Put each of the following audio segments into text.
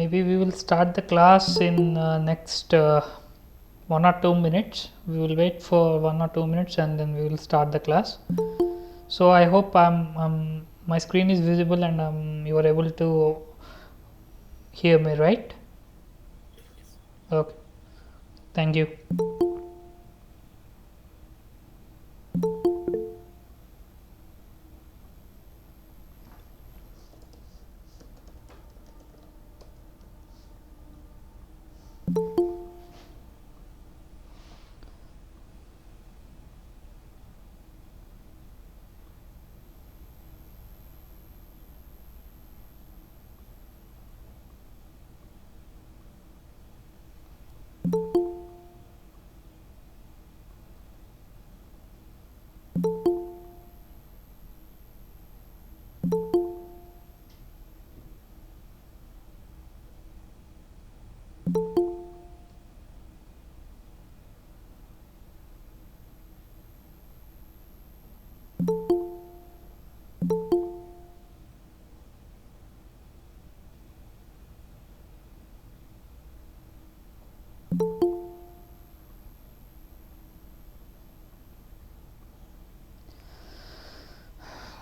maybe we will start the class in next 1 or 2 minutes. We will wait for 1 or 2 minutes and then we will start the class. So I hope my screen is visible and you are able to hear me, right? Okay, thank you.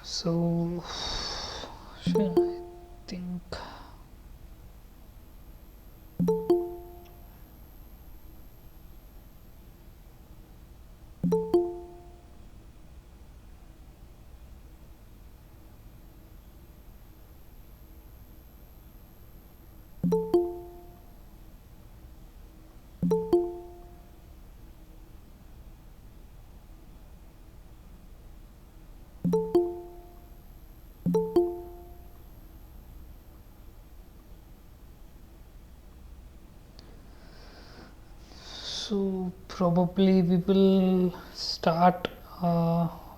So I think so probably we will start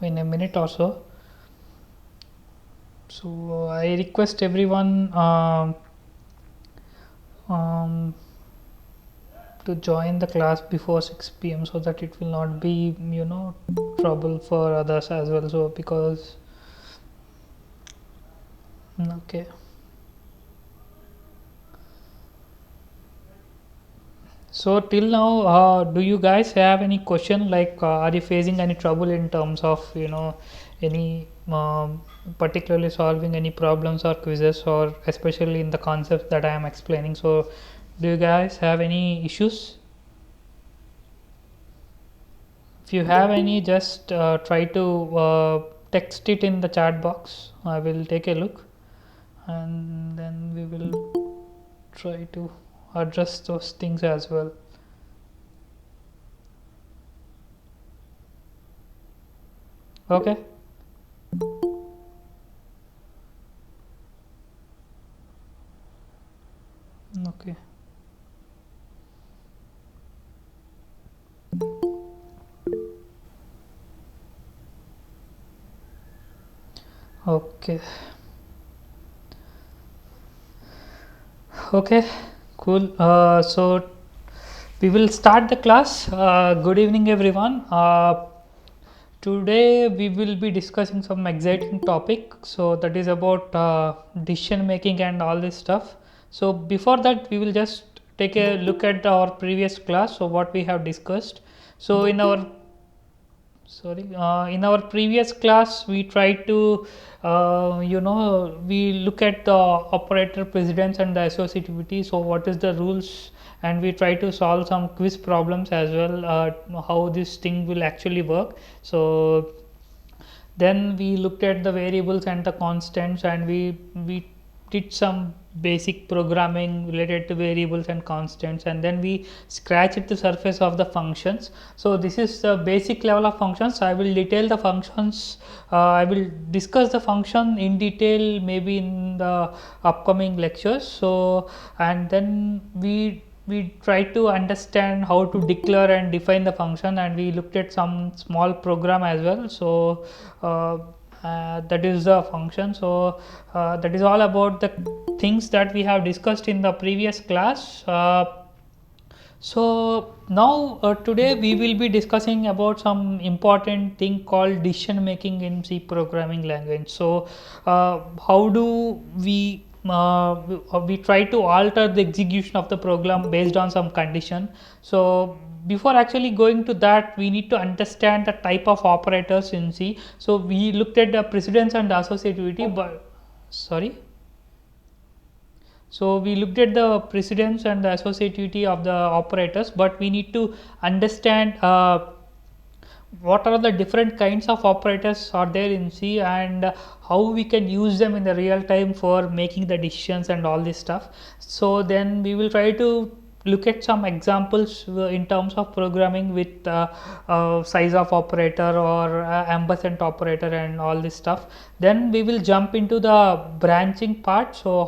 in a minute or so. So I request everyone to join the class before 6 p.m. so that it will not be trouble for others as well. So because okay. So till now, do you guys have any question, like are you facing any trouble in terms of any particularly solving any problems or quizzes, or especially in the concepts that I am explaining? So do you guys have any issues? If you have any, just try to text it in the chat box. I will take a look and then we will try to address those things as well. Okay. Okay. Okay. Okay, cool. So we will start the class. Good evening, everyone. Today we will be discussing some exciting topic. So that is about decision making and all this stuff. So before that, we will just take a look at our previous class. So what we have discussed. So in our in our previous class we tried to we look at the operator precedence and the associativity. So what is the rules, and we try to solve some quiz problems as well, how this thing will actually work. So then we looked at the variables and the constants, and we did some basic programming related to variables and constants, and then we scratched the surface of the functions. So this is the basic level of functions. I will detail the functions. I will discuss the function in detail maybe in the upcoming lectures. So and then we try to understand how to declare and define the function, and we looked at some small program as well. So that is the function. So that is all about the things that we have discussed in the previous class. So now today we will be discussing about some important thing called decision making in C programming language. So how do we we try to alter the execution of the program based on some condition. So before actually going to that, we need to understand the type of operators in C. So we looked at the precedence and associativity, but sorry. So we looked at the precedence and the associativity of the operators, but we need to understand what are the different kinds of operators are there in C, and how we can use them in the real time for making the decisions and all this stuff. So then we will try to look at some examples in terms of programming with Sizeof Operator or ampersand operator and all this stuff. Then we will jump into the branching part. So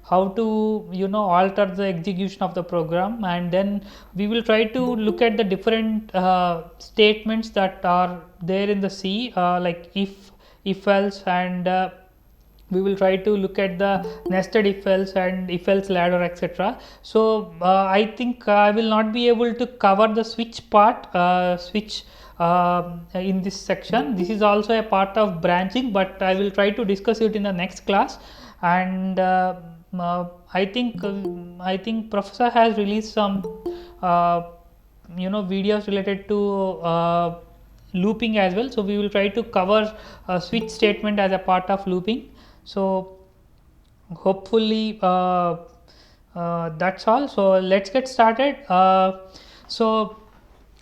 how to alter the execution of the program, and then we will try to look at the different statements that are there in the C, like if else, and we will try to look at the nested if else and if else ladder, etc. So I think I will not be able to cover the switch part, switch in this section. This is also a part of branching, but I will try to discuss it in the next class. And I think Professor has released some videos related to looping as well. So we will try to cover switch statement as a part of looping. So hopefully that's all. So let's get started. So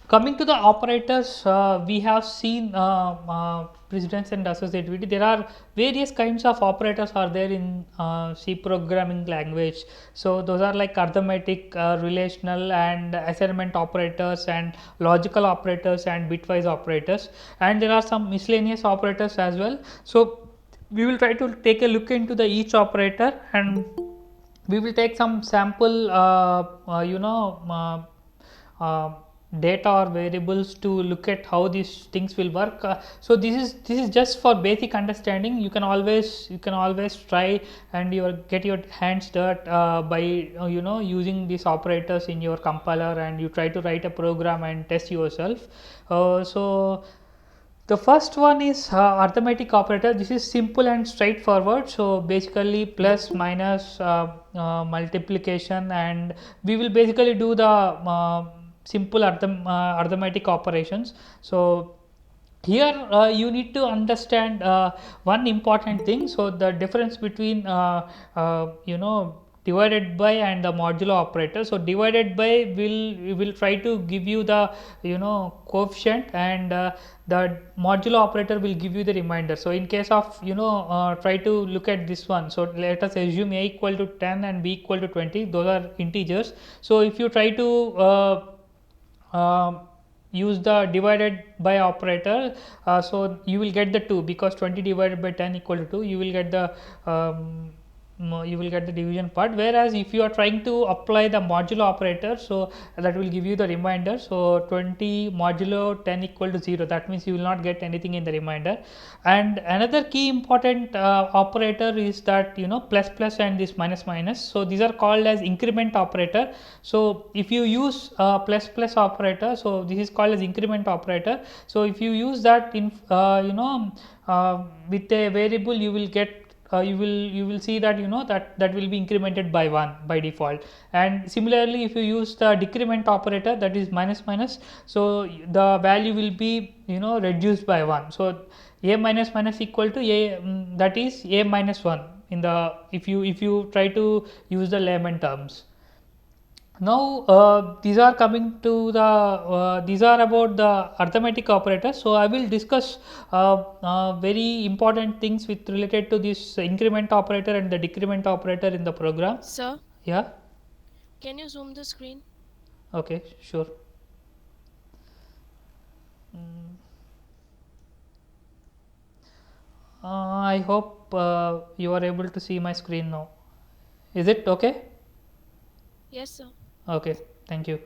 coming to the operators, we have seen precedence and associativity. There are various kinds of operators are there in C programming language. So those are like arithmetic, relational, and assignment operators, and logical operators, and bitwise operators, and there are some miscellaneous operators as well. So we will try to take a look into the each operator, and we will take some sample data or variables to look at how these things will work. So this is just for basic understanding. You can always try and get your hands dirt by using these operators in your compiler, and you try to write a program and test yourself. So the first one is arithmetic operator. This is simple and straightforward. So basically plus, minus, multiplication, and we will basically do the simple arithmetic operations. So here you need to understand one important thing. So the difference between divided by and the modulo operator. So divided by will try to give you the coefficient, and the modulo operator will give you the remainder. So in case of try to look at this one. So let us assume a equal to 10 and b equal to 20. Those are integers. So if you try to use the divided by operator, so you will get the 2, because 20 divided by 10 equal to 2. You will get the division part. Whereas if you are trying to apply the modulo operator, so that will give you the remainder. So 20 modulo 10 equal to 0. That means you will not get anything in the remainder. And another key important operator is that plus plus and this minus minus. So these are called as increment operator. So if you use plus plus operator, so this is called as increment operator. So if you use that in with a variable, you will get you will see that that will be incremented by 1 by default. And similarly, if you use the decrement operator, that is minus minus, so the value will be reduced by 1. So a minus minus equal to a, that is a minus 1 in the if you try to use the layman terms. Now these are coming to the these are about the arithmetic operators. So I will discuss very important things with related to this increment operator and the decrement operator in the program. Sir? Yeah? Can you zoom the screen? Okay, sure. I hope you are able to see my screen now. Is it okay? Yes, sir. Okay, thank you.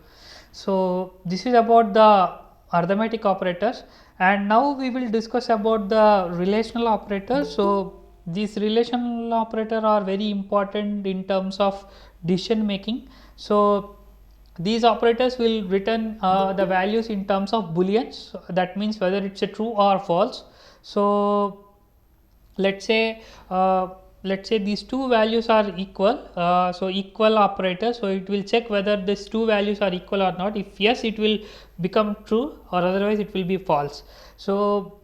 So this is about the arithmetic operators, and now we will discuss about the relational operators. So these relational operators are very important in terms of decision making. So these operators will return the values in terms of booleans. That means whether it's a true or false. So let's say let's say these two values are equal, so equal operator, so it will check whether these two values are equal or not. If yes, it will become true, or otherwise it will be false. So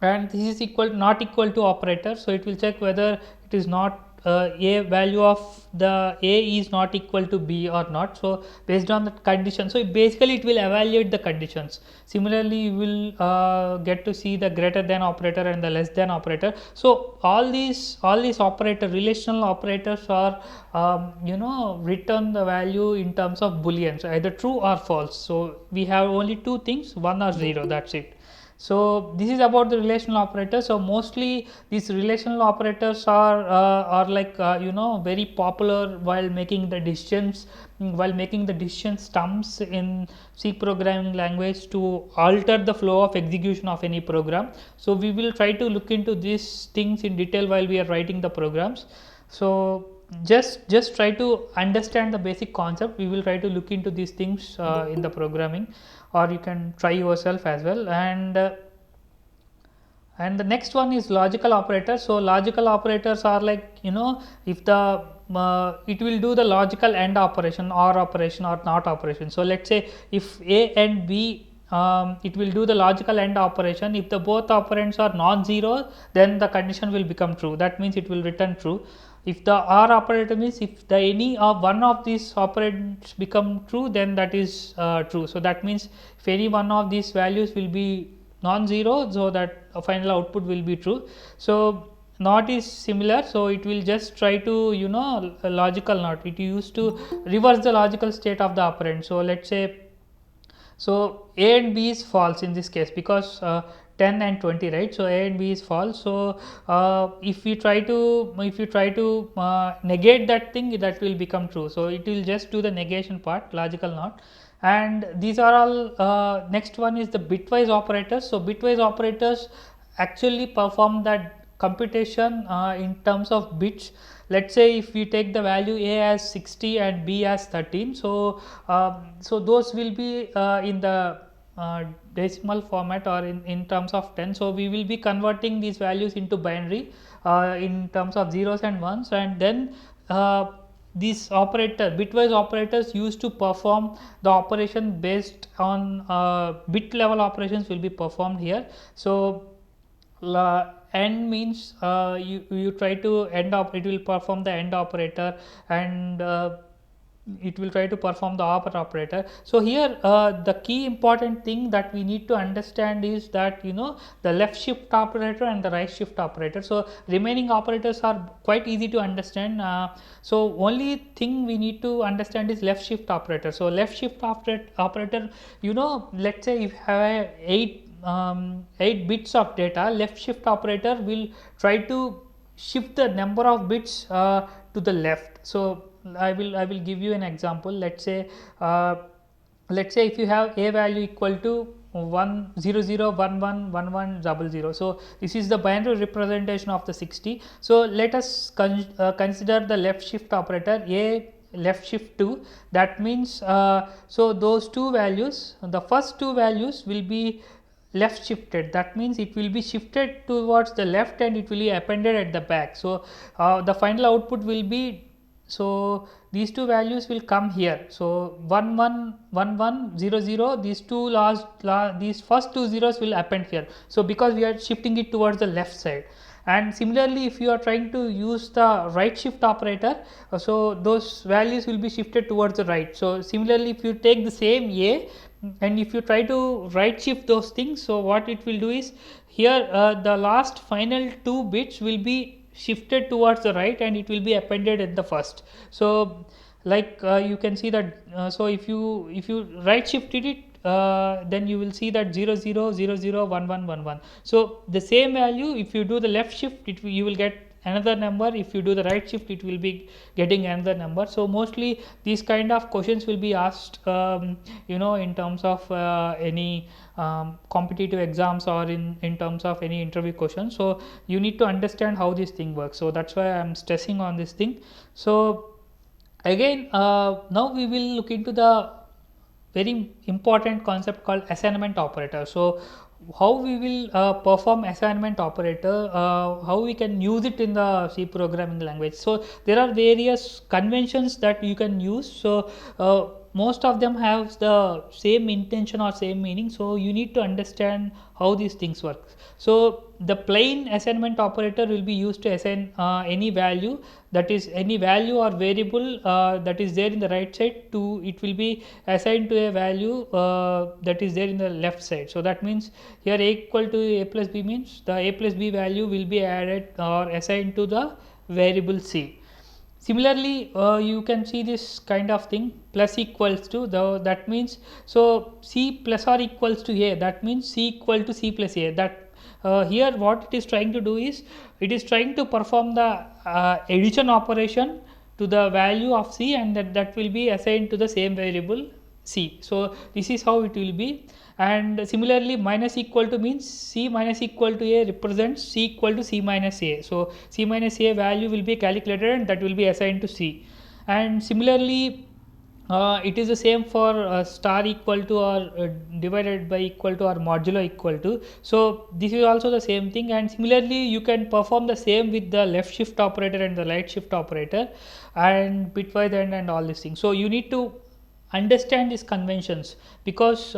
and this is not equal to operator, so it will check whether it is not a value of the a is not equal to b or not. So based on the condition, so basically it will evaluate the conditions. Similarly, you will get to see the greater than operator and the less than operator. So all these operator, relational operators are return the value in terms of booleans, either true or false. So we have only two things, 1 or 0, that's it. So this is about the relational operators. So mostly these relational operators are like very popular while making the decisions, stumps in C programming language to alter the flow of execution of any program. So we will try to look into these things in detail while we are writing the programs. So just try to understand the basic concept. We will try to look into these things in the programming, or you can try yourself as well. And the next one is logical operators. So logical operators are like, if the it will do the logical AND operation, OR operation, or NOT operation. So let's say if A and B, it will do the logical AND operation. If the both operands are non-zero, then the condition will become true. That means it will return true. If the OR operator means if the any of one of these operands become true, then that is true. So that means if any one of these values will be non-zero, so that a final output will be true. So NOT is similar, so it will just try to a logical NOT. It used to reverse the logical state of the operand. So let's say, so A and B is false in this case, because 10 and 20, right? So A and B is false. So if you try to negate that thing, that will become true. So it will just do the negation part, logical NOT. And these are all next one is the bitwise operators. So bitwise operators actually perform that computation in terms of bits. Let's say if we take the value A as 60 and B as 13, so so those will be in the decimal format, or in terms of 10. So we will be converting these values into binary in terms of zeros and ones, and then these bitwise operators used to perform the operation based on bit level operations will be performed here. So end means you try to end up, it will perform the end operator, and it will try to perform the OR operator. So here the key important thing that we need to understand is that the left shift operator and the right shift operator. So remaining operators are quite easy to understand. So only thing we need to understand is left shift operator. So left shift operator, let's say if you have 8 bits of data, left shift operator will try to shift the number of bits to the left. So I will give you an example. Let's say if you have a value equal to 1 0 0 1 1 1 1 0 0. So this is the binary representation of the 60. So let us consider the left shift operator a left shift 2. That means so those two values, the first two values will be left shifted. That means it will be shifted towards the left and it will be appended at the back. So the final output will be, so these two values will come here. So 1 1 1 1 0 0, these two these first two zeros will append here. So because we are shifting it towards the left side. And similarly, if you are trying to use the right shift operator, so those values will be shifted towards the right. So similarly, if you take the same a and if you try to right shift those things, so what it will do is here the last final two bits will be shifted towards the right and it will be appended at the first. So like you can see that so if you right shifted it, then you will see that 0 0 0 0 1 1 1 1. So the same value, if you do the left shift, you will get another number. If you do the right shift, it will be getting another number. So mostly these kind of questions will be asked in terms of any competitive exams, or in terms of any interview questions. So you need to understand how this thing works. So that's why I'm stressing on this thing. So again now we will look into the very important concept called assignment operator. So how we will perform assignment operator, how we can use it in the C programming language. So there are various conventions that you can use. So most of them have the same intention or same meaning, so you need to understand how these things work. So the plain assignment operator will be used to assign any value, that is any value or variable that is there in the right side, to it will be assigned to a value that is there in the left side. So that means here a equal to a plus b means the a plus b value will be added or assigned to the variable c. Similarly, you can see this kind of thing, plus equals to that means, so c plus or equals to a, that means c equal to c plus a. That here what it is trying to do is, it is trying to perform the addition operation to the value of c, and that will be assigned to the same variable c. So this is how it will be. And similarly, minus equal to means c minus equal to a represents c equal to c minus a. So c minus a value will be calculated and that will be assigned to c. And similarly, it is the same for star equal to or divided by equal to or modulo equal to. So this is also the same thing. And similarly, you can perform the same with the left shift operator and the right shift operator and bitwise and all these things. So you need to understand these conventions, because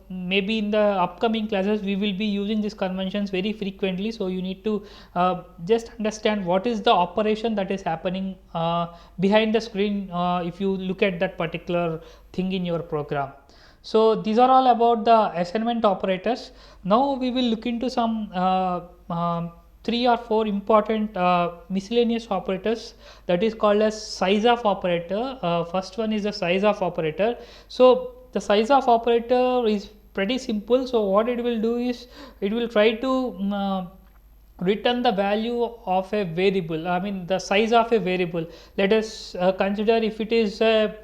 maybe in the upcoming classes we will be using these conventions very frequently. So you need to just understand what is the operation that is happening behind the screen if you look at that particular thing in your program. So these are all about the assignment operators. Now we will look into some 3 or 4 important miscellaneous operators, that is called as Sizeof Operator. First one is the Sizeof Operator. So the Sizeof Operator is pretty simple. So what it will do is, it will try to return the value of a variable, I mean the size of a variable. Let us consider if it is a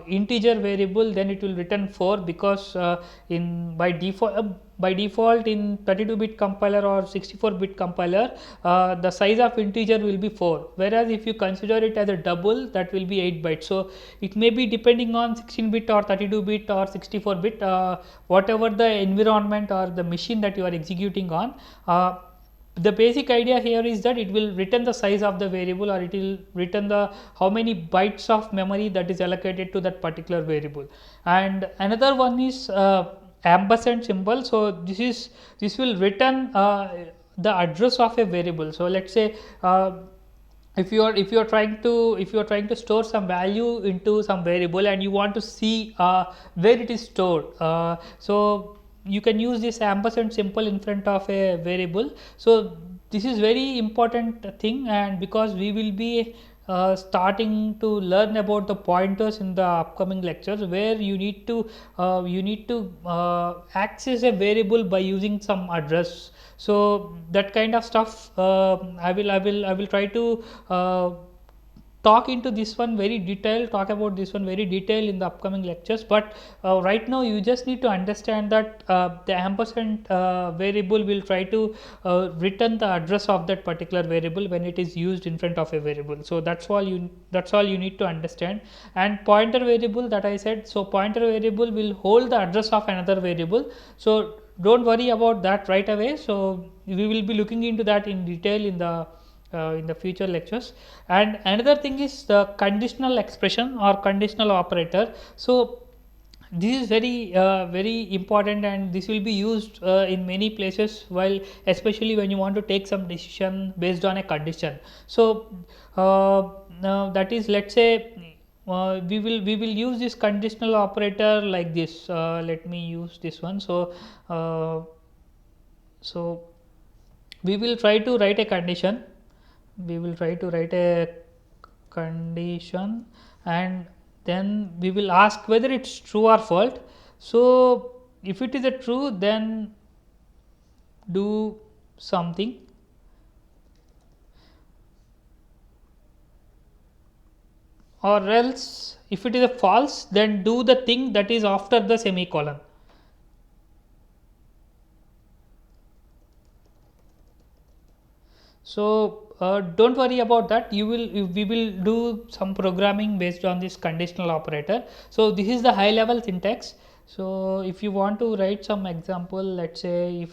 integer variable, then it will return 4, because in by default in 32-bit compiler or 64-bit compiler, the size of integer will be 4, whereas if you consider it as a double, that will be 8 bytes. So it may be depending on 16-bit or 32-bit or 64-bit, whatever the environment or the machine that you are executing on. The basic idea here is that it will return the size of the variable, or it will return the how many bytes of memory that is allocated to that particular variable. And another one is ampersand symbol. So this will return the address of a variable. So let's say if you are trying to store some value into some variable and you want to see where it is stored, so you can use this ampersand symbol in front of a variable. So this is very important thing, and because we will be starting to learn about the pointers in the upcoming lectures, where you need to access a variable by using some address. So that kind of stuff I will try to talk into this one very detailed, talk about this one very detailed in the upcoming lectures. But right now you just need to understand that the ampersand variable will try to return the address of that particular variable when it is used in front of a variable. So that's all you need to understand. And pointer variable, that I said, so pointer variable will hold the address of another variable. So don't worry about that right away. So we will be looking into that in detail in the future lectures. And another thing is the conditional expression or conditional operator. So this is very important, and this will be used in many places, while especially when you want to take some decision based on a condition. So now that is, let's say we will use this conditional operator like this. Let me use this one. So we will try to write a condition. And then we will ask whether it's true or false. So if it is a true, then do something, or else if it is a false, then do the thing that is after the semicolon. So don't worry about that. We will do some programming based on this conditional operator. So this is the high level syntax. So if you want to write some example, let's say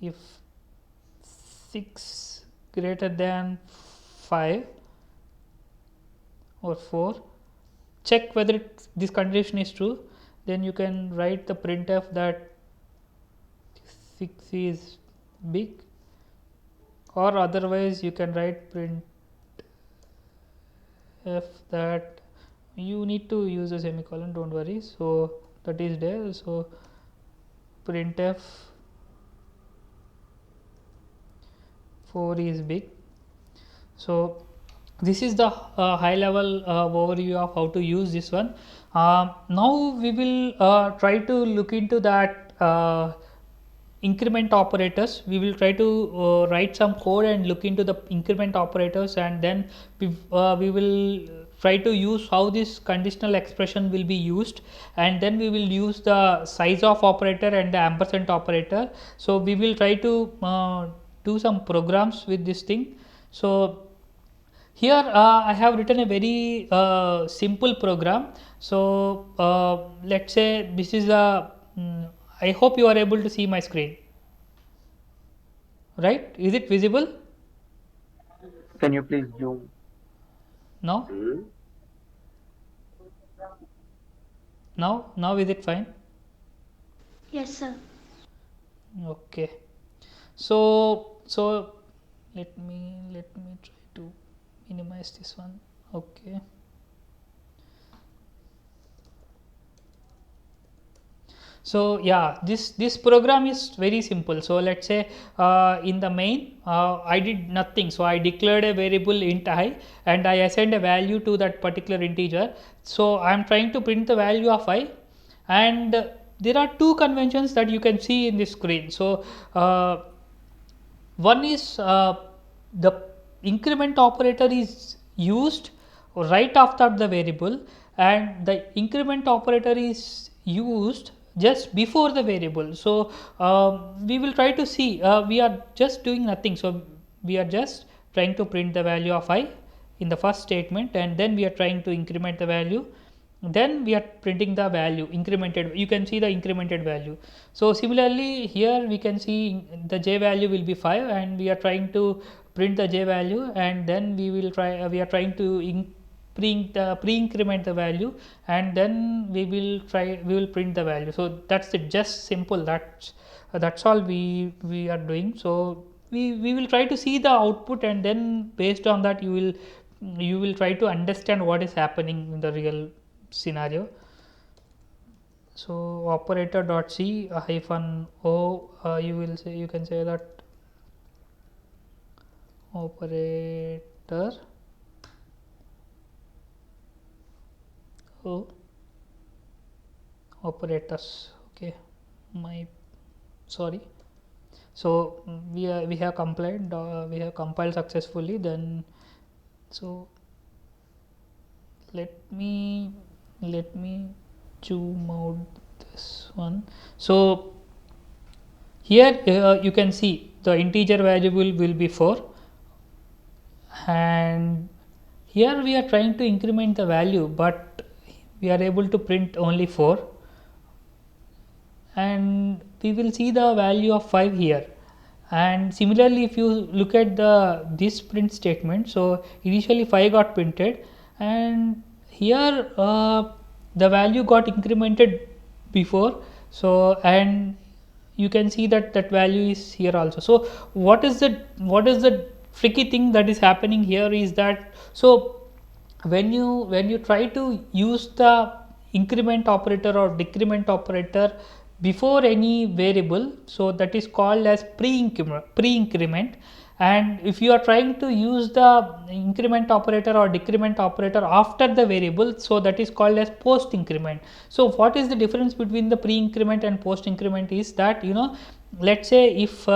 if 6 greater than 5 or 4, check whether this condition is true, then you can write the printf that 6 is big, or otherwise you can write printf that you need to use a semicolon, don't worry. So that is there. So printf 4 is big. So this is the high level overview of how to use this one. Now we will try to look into that increment operators. We will try to write some code and look into the increment operators, and then we will try to use how this conditional expression will be used, and then we will use the Sizeof operator and the ampersand operator. So we will try to do some programs with this thing. So here I have written a very simple program. So let's say this is a I hope you are able to see my screen, right? Is it visible Can you please zoom? now? Now is it fine? Yes, sir. Okay. So let me try to minimize this one. Okay. So yeah, this program is very simple. So let's say in the main I did nothing. So I declared a variable int I, and I assigned a value to that particular integer. So I am trying to print the value of I, and there are two conventions that you can see in this screen. So one is the increment operator is used right after the variable, and the increment operator is used just before the variable. So we will try to see, we are just doing nothing. So we are just trying to print the value of I in the first statement, and then we are trying to increment the value, then we are printing the value incremented. You can see the incremented value. So similarly here we can see the j value will be 5, and we are trying to print the j value, and then we will try we are trying to pre-increment the value, and then we will print the value. So that's it, just simple. That's all we are doing. So we will try to see the output, and then based on that you will try to understand what is happening in the real scenario. So operator dot c hyphen o, you can say that operator o operators. Okay, my sorry. So we have compiled successfully. Then so let me zoom out this one. So here you can see the integer variable will be 4, and here we are trying to increment the value, but we are able to print only 4, and we will see the value of 5 here. And similarly, if you look at this print statement, so initially 5 got printed, and here the value got incremented before. So and you can see that value is here also. So what is the tricky thing that is happening here is that, so when you try to use the increment operator or decrement operator before any variable, so that is called as pre-increment. And if you are trying to use the increment operator or decrement operator after the variable, so that is called as post increment. So what is the difference between the pre-increment and post increment is that, let's say if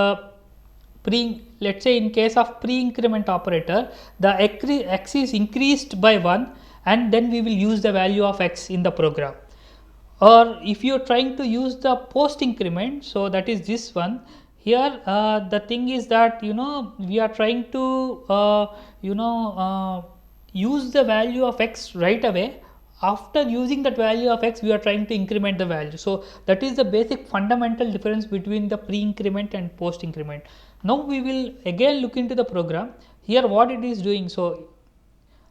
let's say in case of pre-increment operator, the x is increased by 1, and then we will use the value of x in the program. Or if you are trying to use the post increment, so that is this one here. The thing is that we are trying to use the value of x right away after using that value of x we are trying to increment the value. So that is the basic fundamental difference between the pre-increment and post-increment. Now we will again look into the program. Here what it is doing, so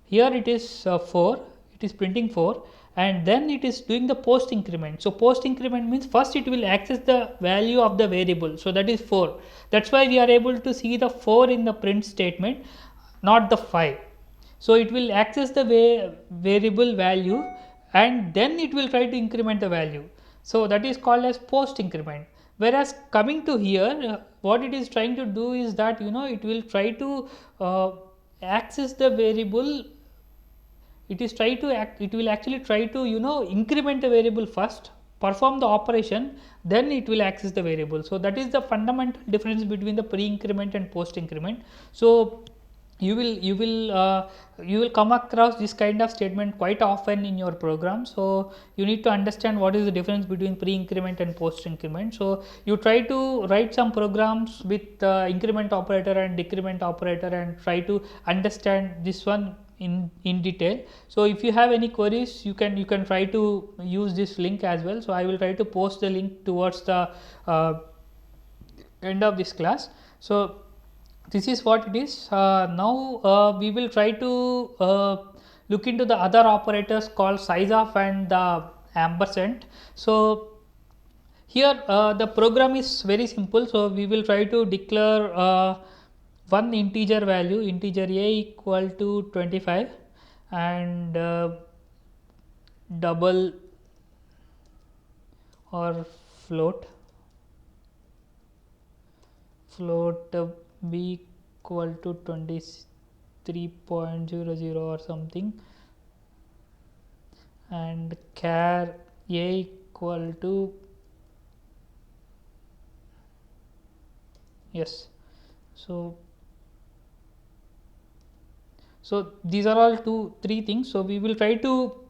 here it is 4, it is printing 4, and then it is doing the post increment. So post increment means first it will access the value of the variable, so that is 4. That's why we are able to see the 4 in the print statement, not the 5. So it will access the variable value and then it will try to increment the value. So that is called as post increment. Whereas coming to here, what it is trying to do is that it will try to access the variable. It will actually try to increment the variable first, perform the operation, then it will access the variable. So that is the fundamental difference between the pre-increment and post-increment. So you will come across this kind of statement quite often in your program. So you need to understand what is the difference between pre-increment and post-increment. So you try to write some programs with increment operator and decrement operator and try to understand this one in detail. So if you have any queries, you can try to use this link as well. So I will try to post the link towards the end of this class. So this is what it is. Now we will try to look into the other operators called Sizeof and the ampersand. So here the program is very simple. So we will try to declare one integer value, integer a equal to 25, and double or float b equal to 23.00 or something, and char a equal to yes. So these are all 3 things. So we will try to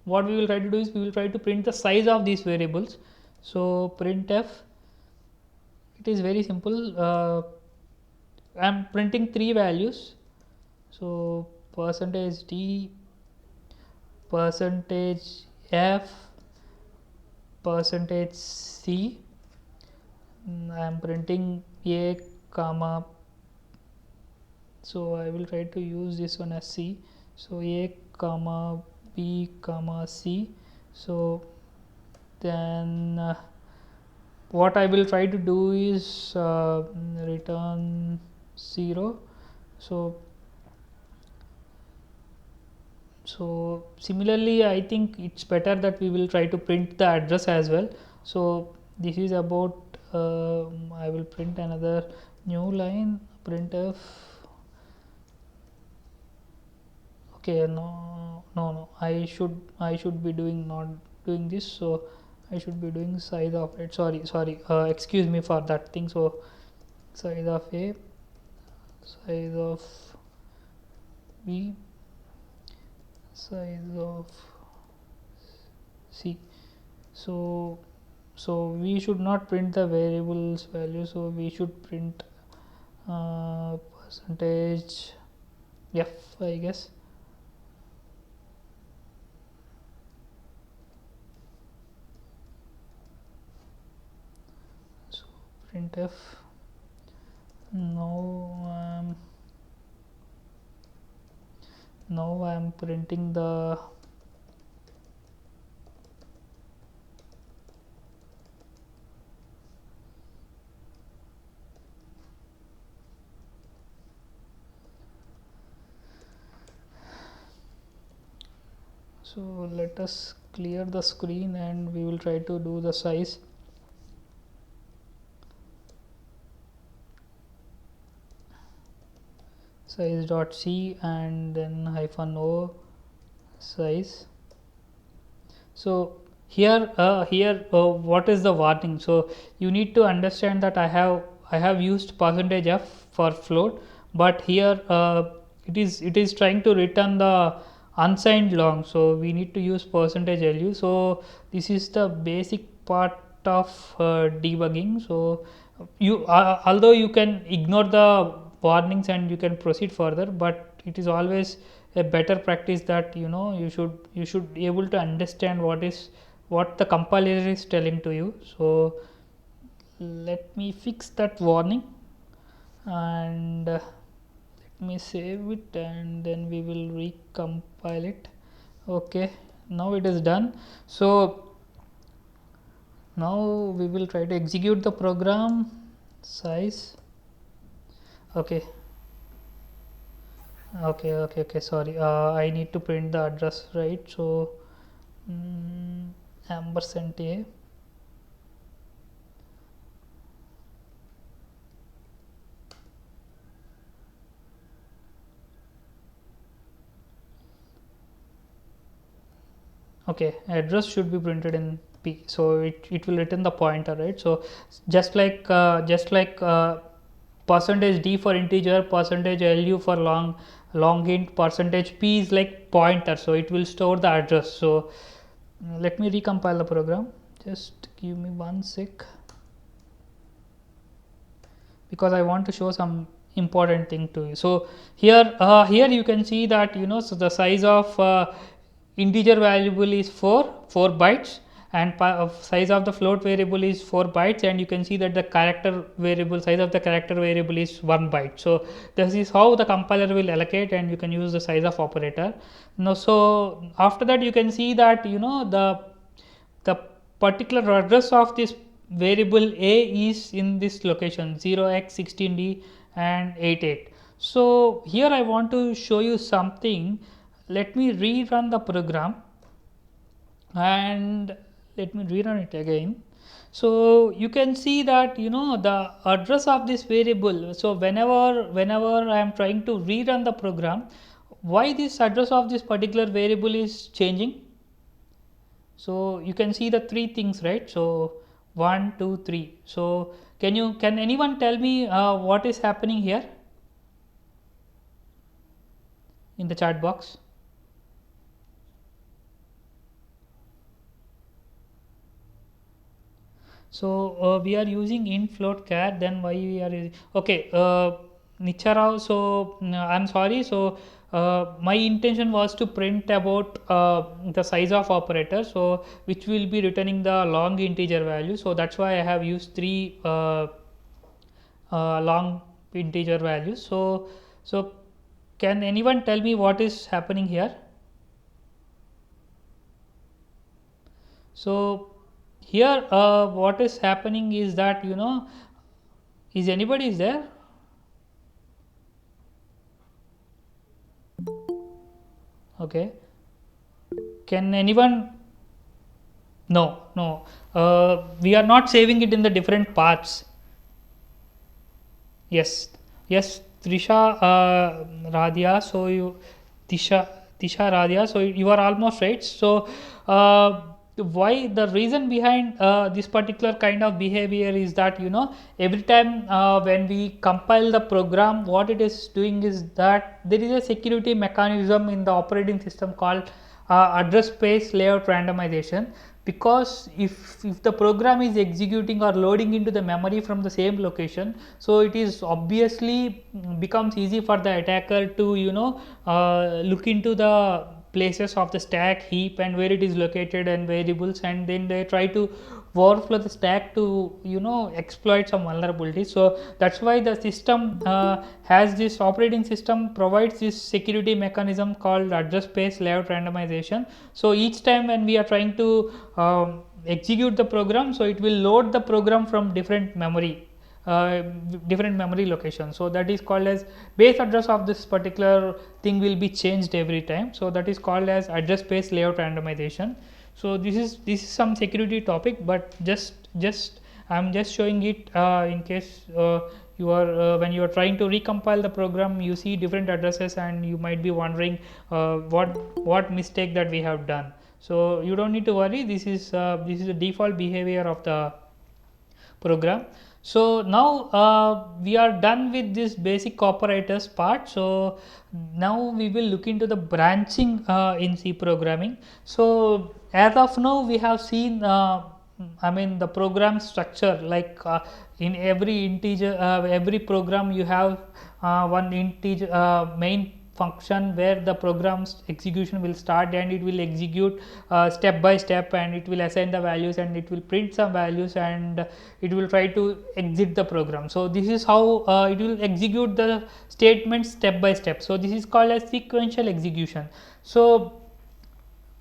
what we will try to do is we will try to print the size of these variables. So printf, it is very simple. I am printing 3 values. So %d, %f, %c. I am printing a comma, so I will try to use this one as c. So a comma b comma c. So then what I will try to do is return 0. So similarly, I think it's better that we will try to print the address as well. So this is about I will print another new line, printf. Okay, no, I should be not doing this. So I should be doing size of it. Sorry, excuse me for that thing. So size of a, size of b, size of c. So we should not print the variables value. So we should print percentage f, I guess. So printf. Now I am printing the so let us clear the screen and we will try to do the size. Size dot c and then -o size. So here what is the warning? So you need to understand that I have used %f for float, but here it is trying to return the unsigned long. So we need to use %lu. So this is the basic part of debugging. So you although you can ignore the warnings and you can proceed further, but it is always a better practice that you should be able to understand what the compiler is telling to you. So let me fix that warning, and let me save it, and then we will recompile it. Okay, now it is done. So now we will try to execute the program. Size. Okay, okay, sorry, I need to print the address, right? So ampersand a. Okay, address should be printed in p, so it will return the pointer, right? So just like percentage d for integer, percentage lu for long int, percentage p is like pointer, so it will store the address. So let me recompile the program. Just give me 1 sec, because I want to show some important thing to you. So here you can see that so the size of integer variable is 4 bytes, and size of the float variable is 4 bytes, and you can see that the character variable size of the character variable is 1 byte. So this is how the compiler will allocate, and you can use the Sizeof operator. Now so after that you can see that the particular address of this variable a is in this location 0x16d and 88. So here I want to show you something. Let me rerun the program, and let me rerun it again. So you can see that the address of this variable. So whenever I am trying to rerun the program, why this address of this particular variable is changing? So you can see the three things, right? So 1 2 3. So can anyone tell me what is happening here in the chat box? So we are using int float char, then why we are using, okay, Nicharao. So I'm sorry. So my intention was to print about the Sizeof operator, so which will be returning the long integer value. So that's why I have used 3 long integer values. So can anyone tell me what is happening here? So here what is happening is that is anybody is there? Okay, can anyone? No, we are not saving it in the different paths. Yes, Trisha Radhya. So you Tisha Radhya. So you are almost right. So why the reason behind this particular kind of behavior is that every time when we compile the program, what it is doing is that there is a security mechanism in the operating system called address space layout randomization. Because if the program is executing or loading into the memory from the same location, so it is obviously becomes easy for the attacker to look into the places of the stack heap and where it is located and variables, and then they try to overflow the stack to exploit some vulnerabilities. So that's why the system has this operating system provides this security mechanism called address space layout randomization. So each time when we are trying to execute the program, so it will load the program from different memory locations. So that is called as base address of this particular thing will be changed every time. So that is called as address space layout randomization. So this is some security topic, but I'm just showing it in case you are when you are trying to recompile the program, you see different addresses and you might be wondering what mistake that we have done. So you don't need to worry. This is the default behavior of the program. So now we are done with this basic operators part. So now we will look into the branching in C programming. So as of now we have seen the program structure, like in every integer every program you have one integer main function where the program's execution will start, and it will execute step by step, and it will assign the values, and it will print some values, and it will try to exit the program. So this is how it will execute the statements step by step. So this is called as sequential execution. So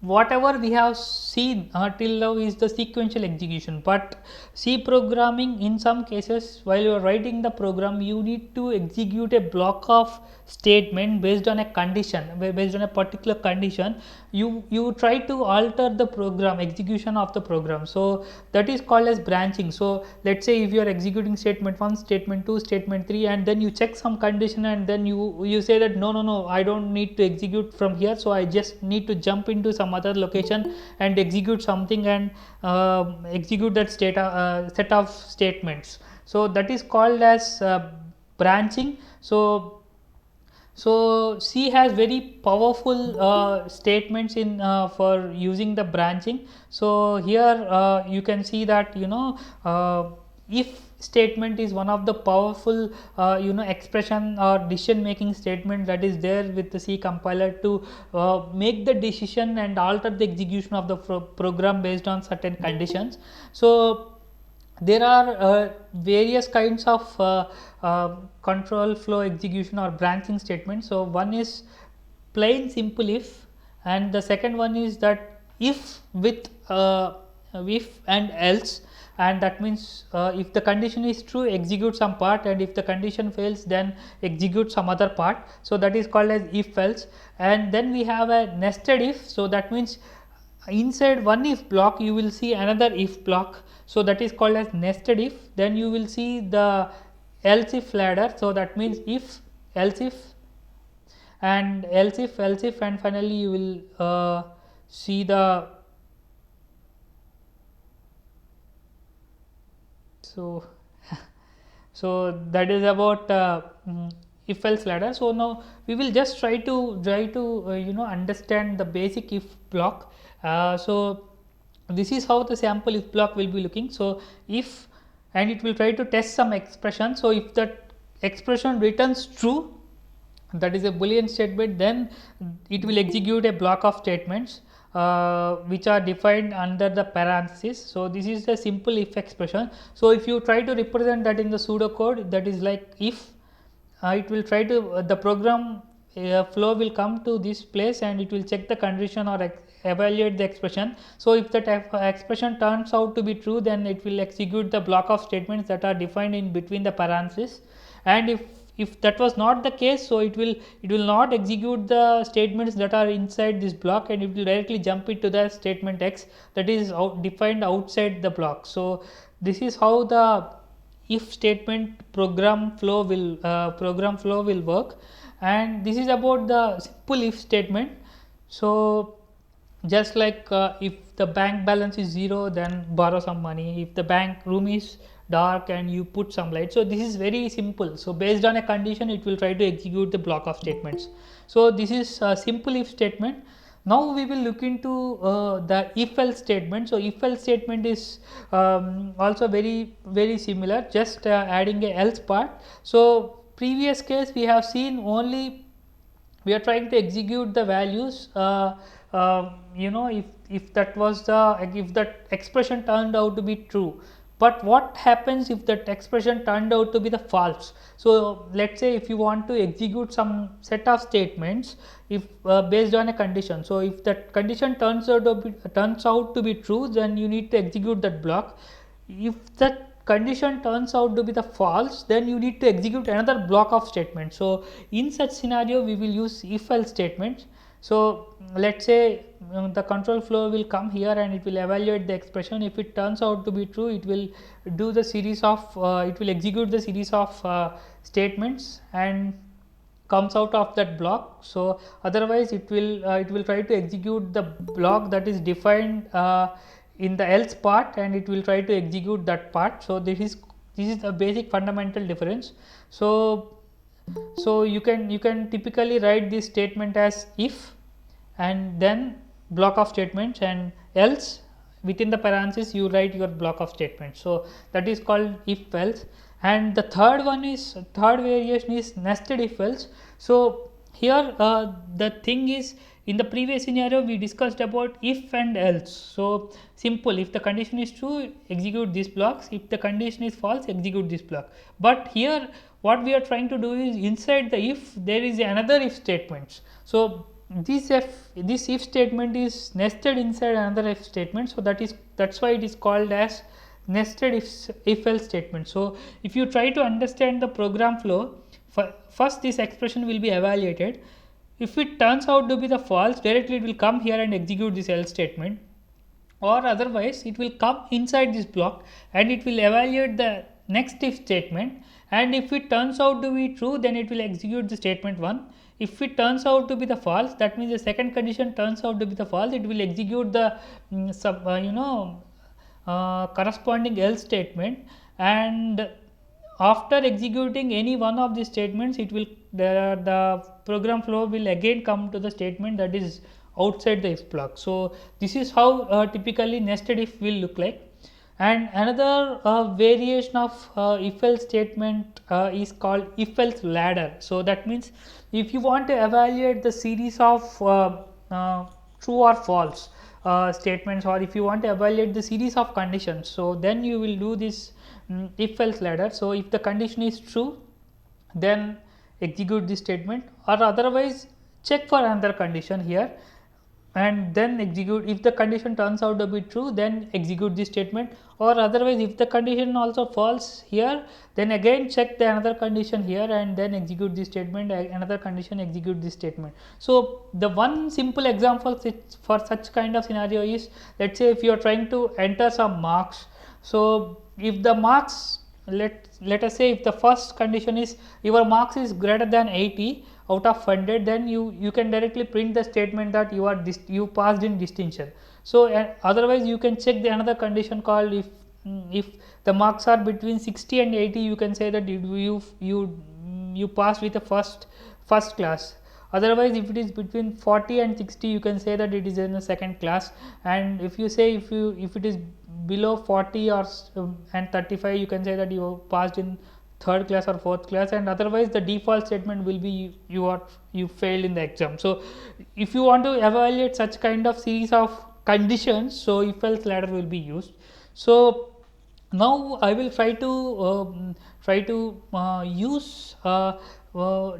whatever we have seen till now is the sequential execution, but C programming, in some cases while you are writing the program, you need to execute a block of statement based on a condition, based on a particular condition. You try to alter the program execution of the program, so that is called as branching. So let's say if you are executing statement 1, statement 2, statement 3, and then you check some condition, and then you say that no, I don't need to execute from here, so I just need to jump into some other location and execute something, and execute that set of statements. So that is called as branching. So C has very powerful statements in for using the branching. So here you can see that if statement is one of the powerful expression or decision making statement that is there with the C compiler to make the decision and alter the execution of the program based on certain conditions. So there are various kinds of control flow execution or branching statements. So one is plain simple if, and the second one is that if with if and else, and that means if the condition is true, execute some part, and if the condition fails, then execute some other part. So that is called as if else. And then we have a nested if. So that means inside one if block you will see another if block, so that is called as nested if. Then you will see the else if ladder, so that means if, else if, and else if, and finally you will see the so that is about if else ladder. So now we will just try to understand the basic if block. So this is how the sample if block will be looking. So if, and it will try to test some expression. So if that expression returns true, that is a boolean statement, then it will execute a block of statements which are defined under the parenthesis. So this is the simple if expression. So if you try to represent that in the pseudocode, that is like if it will try to the program flow will come to this place, and it will check the condition or evaluate the expression. So if that expression turns out to be true, then it will execute the block of statements that are defined in between the parentheses. And if that was not the case, so it will not execute the statements that are inside this block, and it will directly jump into the statement X that is defined outside the block. So this is how the if statement program flow will work, and this is about the simple if statement. So just like if the bank balance is 0, then borrow some money. If the bank room is dark and you put some light, so this is very simple. So based on a condition, it will try to execute the block of statements. So this is a simple if statement. Now we will look into the if else statement. So if else statement is also very similar, just adding a else part. So previous case we have seen only we are trying to execute the values if that was if that expression turned out to be true. But what happens if that expression turned out to be the false? So let's say if you want to execute some set of statements if based on a condition. So if that condition turns out to be true, then you need to execute that block. If that condition turns out to be the false, then you need to execute another block of statements. So in such scenario we will use if else statements. So let's say the control flow will come here, and it will evaluate the expression. If it turns out to be true, it will do the series of it will execute the series of statements and comes out of that block. So otherwise it will try to execute the block that is defined in the else part, and it will try to execute that part. So this is a basic fundamental difference. So you can typically write this statement as if, and then block of statements, and else within the parenthesis you write your block of statements. So that is called if else. And the third variation is nested if else. So here the thing is, in the previous scenario we discussed about if and else. So simple, if the condition is true, execute these blocks, if the condition is false, execute this block. But here what we are trying to do is, inside the if there is another if statements. So this if statement is nested inside another if statement, so that's why it is called as nested if else statement. So if you try to understand the program flow, first this expression will be evaluated. If it turns out to be the false, directly it will come here and execute this else statement, or otherwise it will come inside this block and it will evaluate the next if statement, and if it turns out to be true, then it will execute the statement 1. If it turns out to be the false, that means the second condition turns out to be the false, it will execute the corresponding else statement, and after executing any one of these statements, it will the program flow will again come to the statement that is outside the if block. So this is how typically nested if will look like. And another variation of if else statement is called if else ladder. So that means if you want to evaluate the series of true or false statements, or if you want to evaluate the series of conditions, so then you will do this if else ladder. So if the condition is true, then execute this statement, or otherwise check for another condition here and then execute. If the condition turns out to be true, then execute this statement, or otherwise if the condition also false here, then again check the another condition here and then execute this statement, another condition, execute this statement. So the one simple example for such kind of scenario is, let's say if you are trying to enter some marks. So if the marks, let us say if the first condition is your marks is greater than 80 out of 100, then you can directly print the statement that you passed in distinction. So otherwise you can check the another condition called if the marks are between 60 and 80, you can say that you passed with the first class. Otherwise if it is between 40 and 60, you can say that it is in the second class. And if you say if it is below 40 or and 35, you can say that you passed in third class or fourth class, and otherwise the default statement will be you failed in the exam. So if you want to evaluate such kind of series of conditions, so if else ladder will be used. So now I will try to use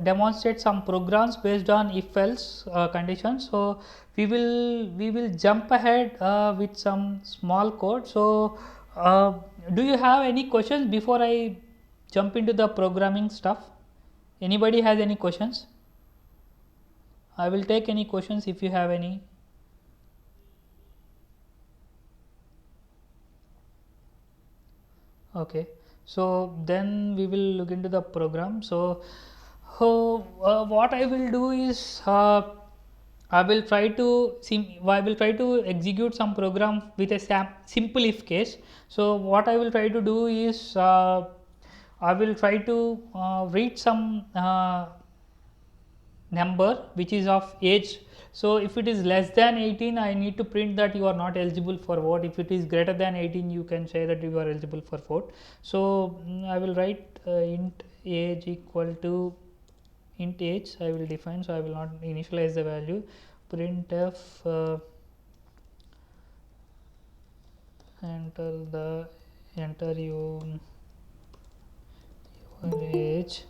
demonstrate some programs based on if else conditions. So we will jump ahead with some small code. So do you have any questions before I jump into the programming stuff? Anybody has any questions? I will take any questions if you have any. Okay, so then we will look into the program. So what I will do is I will try to execute some program with a simple if case. So what I will try to do is I will try to read some number which is of age. So if it is less than 18, I need to print that you are not eligible for vote. If it is greater than 18, you can say that you are eligible for vote. So I will write int age equal to int age. I will define, so I will not initialize the value. Printf enter your age.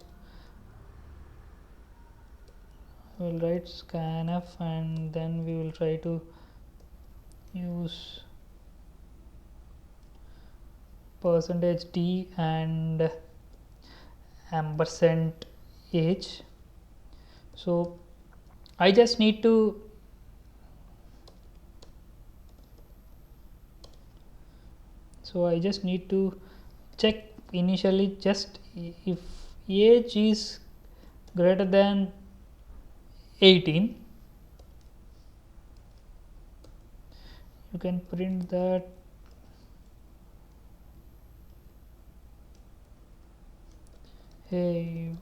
We will write scanf, and then we will try to use %d and ampersand age. So I just need to check initially just if age is greater than 18, you can print that hey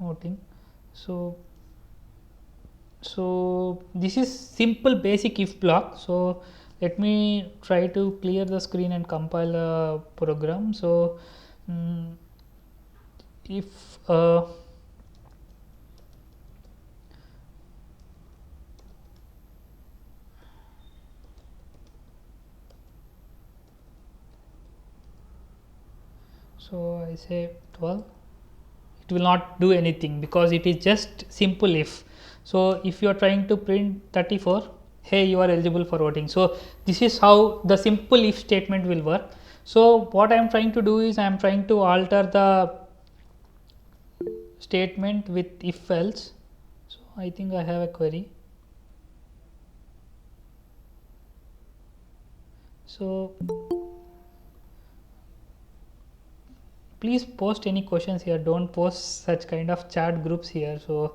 voting. So this is simple basic if block. So let me try to clear the screen and compile a program. So if so I say 12, it will not do anything because it is just simple if. So if you are trying to print 34, hey, you are eligible for voting. So this is how the simple if statement will work. So what I am trying to do is I am trying to alter the statement with if else. So I think I have a query. So please post any questions here, don't post such kind of chat groups here. So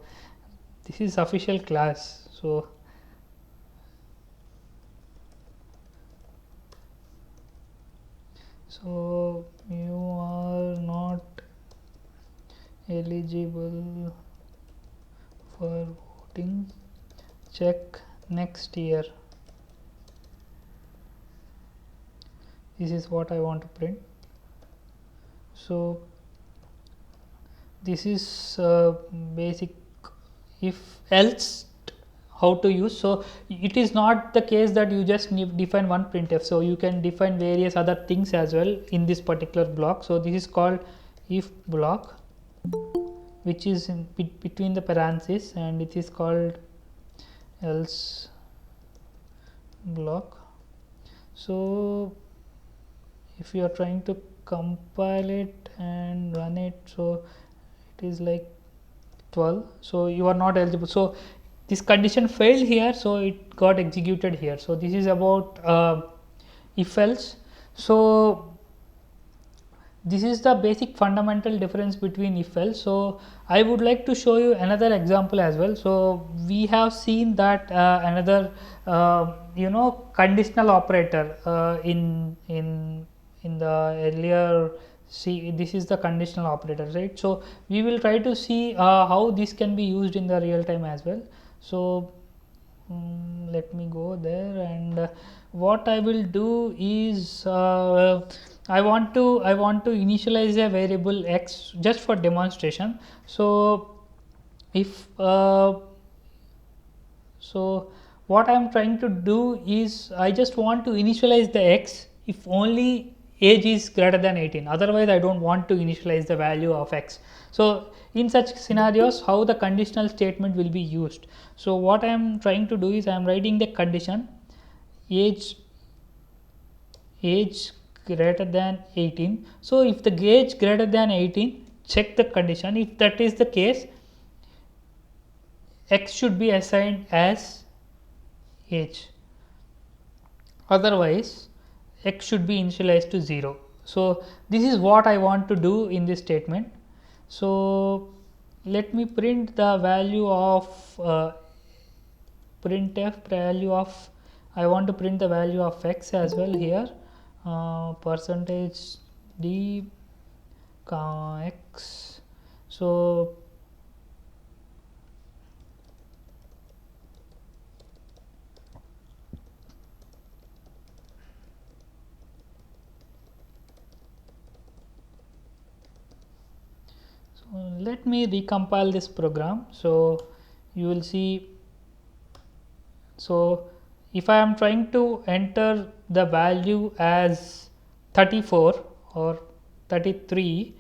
this is official class. So you are not eligible for voting, check next year. This is what I want to print. So this is basic if else how to use. So it is not the case that you just define one printf, so you can define various other things as well in this particular block. So this is called if block, which is in between the parentheses, and it is called else block. So if you are trying to compile it and run it, so it is like 12, so you are not eligible. So this condition failed here, so it got executed here. So this is about if else. So this is the basic fundamental difference between if else. So I would like to show you another example as well. So we have seen that another conditional operator in the earlier. See, this is the conditional operator, right? So we will try to see how this can be used in the real time as well. So let me go there, and what I will do is I want to initialize a variable x just for demonstration. So if so what I am trying to do is I just want to initialize the x if only age is greater than 18, otherwise I don't want to initialize the value of x. So in such scenarios, how the conditional statement will be used. So what I am trying to do is I am writing the condition age greater than 18. So if the age greater than 18, check the condition. If that is the case, x should be assigned as age, otherwise x should be initialized to 0. So this is what I want to do in this statement. So let me print the value of printf value of, I want to print the value of x as well here, percentage d x. So let me recompile this program. So you will see. So if I am trying to enter the value as 34 or 33,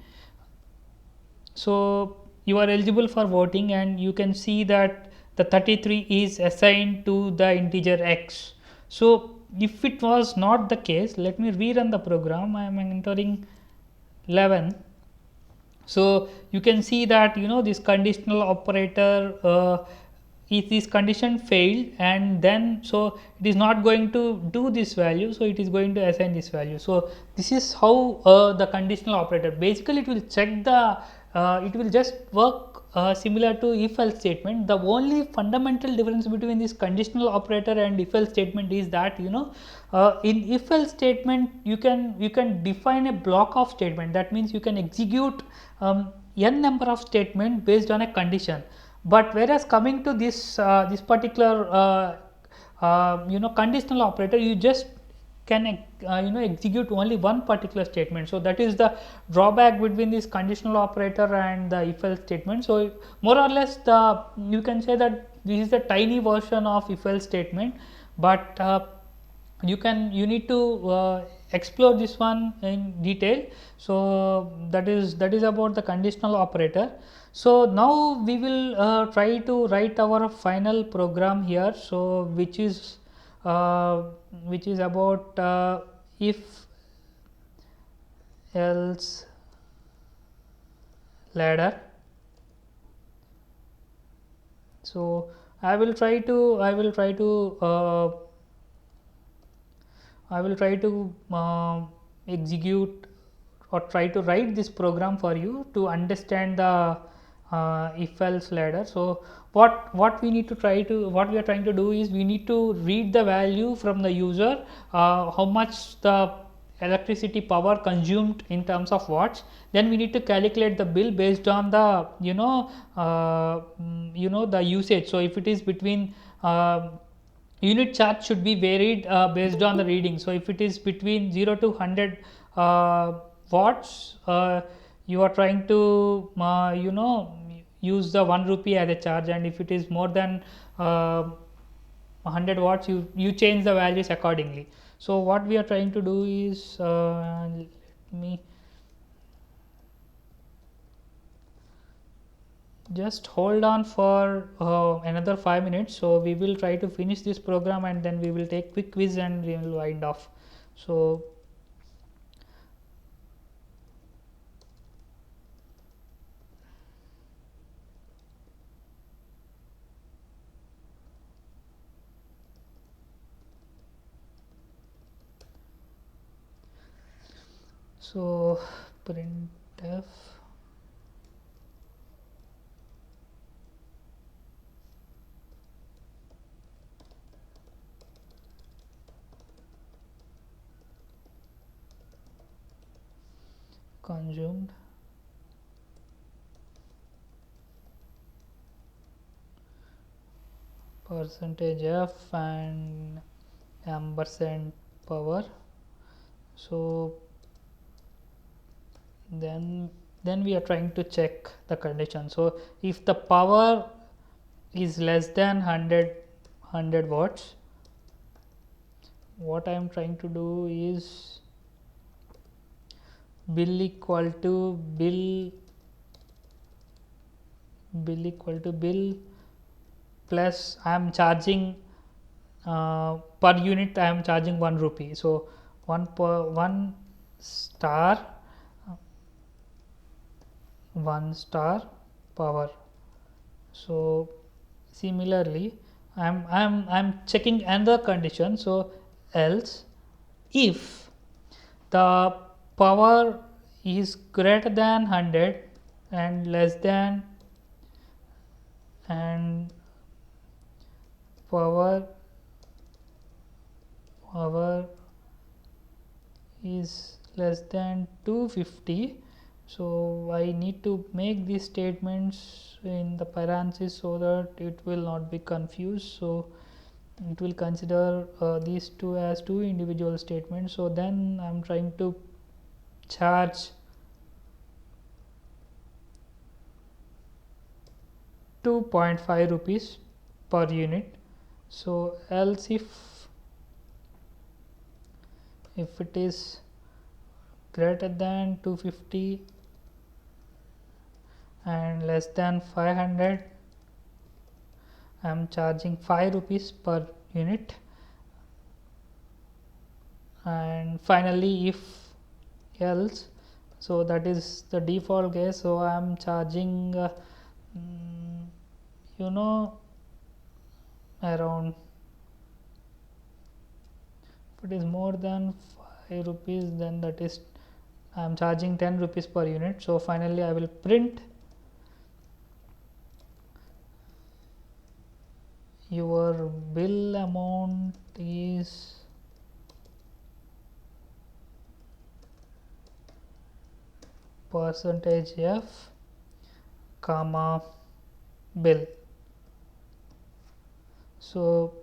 so you are eligible for voting, and you can see that the 33 is assigned to the integer x. So if it was not the case, let me rerun the program. I am entering 11. So you can see that this conditional operator if this condition failed, and then so it is not going to do this value, so it is going to assign this value. So this is how the conditional operator, basically it will check the it will just work similar to if else statement. The only fundamental difference between this conditional operator and if else statement is that in if else statement you can define a block of statement. That means you can execute n number of statement based on a condition. But whereas coming to this this particular conditional operator, you just can execute only one particular statement. So that is the drawback between this conditional operator and the if else statement. So more or less you can say that this is the tiny version of if else statement, but you need to explore this one in detail. So that is about the conditional operator. So now we will try to write our final program here, so which is about if else ladder. So I will try to execute or try to write this program for you to understand the if else ladder. So what we are trying to do is we need to read the value from the user, how much the electricity power consumed in terms of watts. Then we need to calculate the bill based on the the usage. So if it is between unit charge should be varied based on the reading. So if it is between 0 to 100 watts, you are trying to use the 1 rupee as a charge, and if it is more than 100 watts, you change the values accordingly. So what we are trying to do is let me just hold on for another 5 minutes. So we will try to finish this program, and then we will take quick quiz and we will wind off. So printf consumed percentage f and ampersand power. So then we are trying to check the condition. So if the power is less than 100 watts, what I am trying to do is bill equal to bill plus I am charging per unit, I am charging 1 rupee. So 1 star power. So similarly I'm checking another condition. So else if the power is greater than 100 and less than, and power is less than 250. So I need to make these statements in the parentheses so that it will not be confused. So it will consider these two as two individual statements. So then I'm trying to charge 2.5 rupees per unit. So else if it is greater than 250 and less than 500, I am charging 5 rupees per unit. And finally if else, so that is the default case. So I am charging around, if it is more than 5 rupees, then that is I am charging 10 rupees per unit. So finally I will print your bill amount is percentage f comma bill. So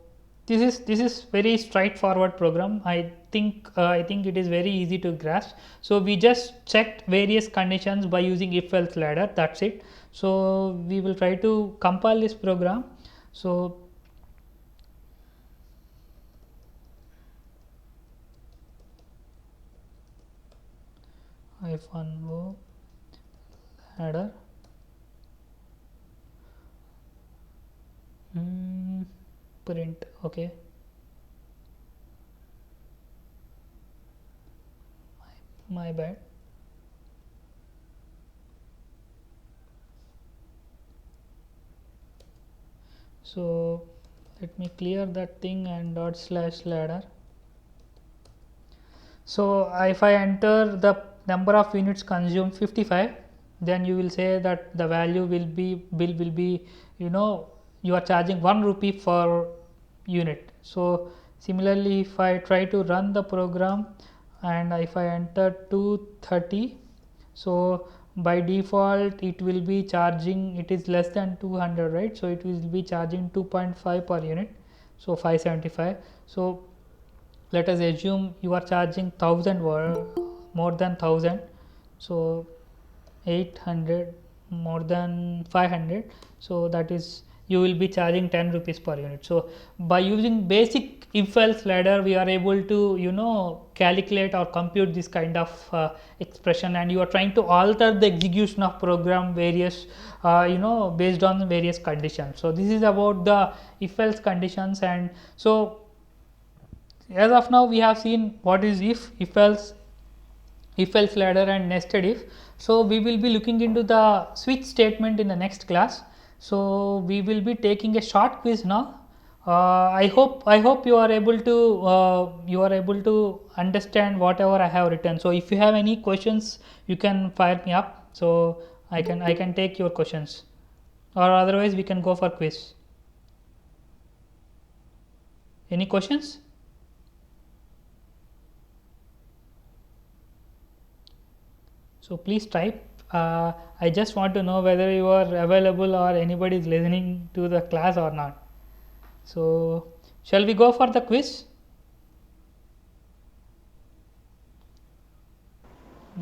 this is very straightforward program. I think it is very easy to grasp. So we just checked various conditions by using if else ladder, that's it. So we will try to compile this program. So -o ladder print. Okay, my bad. So let me clear that thing and /ladder. So if I enter the number of units consumed 55, then you will say that the value will be you are charging 1 rupee per unit. So similarly, if I try to run the program and if I enter 230, so by default it will be charging, it is less than 200, right? So it will be charging 2.5 per unit, so 575. So let us assume you are charging 1000 more than 1000, so 800 more than 500, so that is you will be charging 10 rupees per unit. So by using basic if else ladder, we are able to calculate or compute this kind of expression, and you are trying to alter the execution of program various based on various conditions. So this is about the if else conditions. And so as of now we have seen what is if else ladder and nested if. So we will be looking into the switch statement in the next class. So we will be taking a short quiz now. I hope you are able to understand whatever I have written. So if you have any questions, you can fire me up, so I can take your questions, or otherwise we can go for quiz. Any questions? So please type. I just want to know whether you are available or anybody is listening to the class or not. So shall we go for the quiz?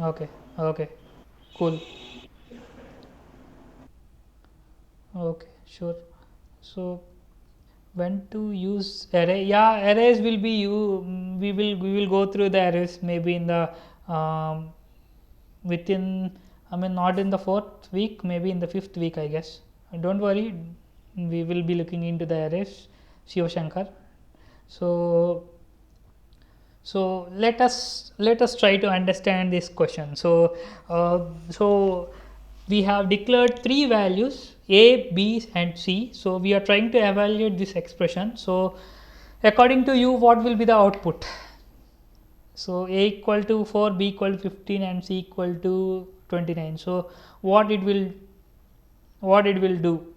Okay, okay, cool. Okay, sure. So when to use array? Yeah, arrays will be we will go through the arrays maybe in the within, I mean, not in the 4th week, maybe in the 5th week, I guess. Don't worry, we will be looking into the arrays, Shiva Shankar. So let us try to understand this question. So we have declared 3 values a, b and c. So we are trying to evaluate this expression. So according to you, what will be the output? So a equal to 4, b equal to 15 and c equal to 29. So what it will do?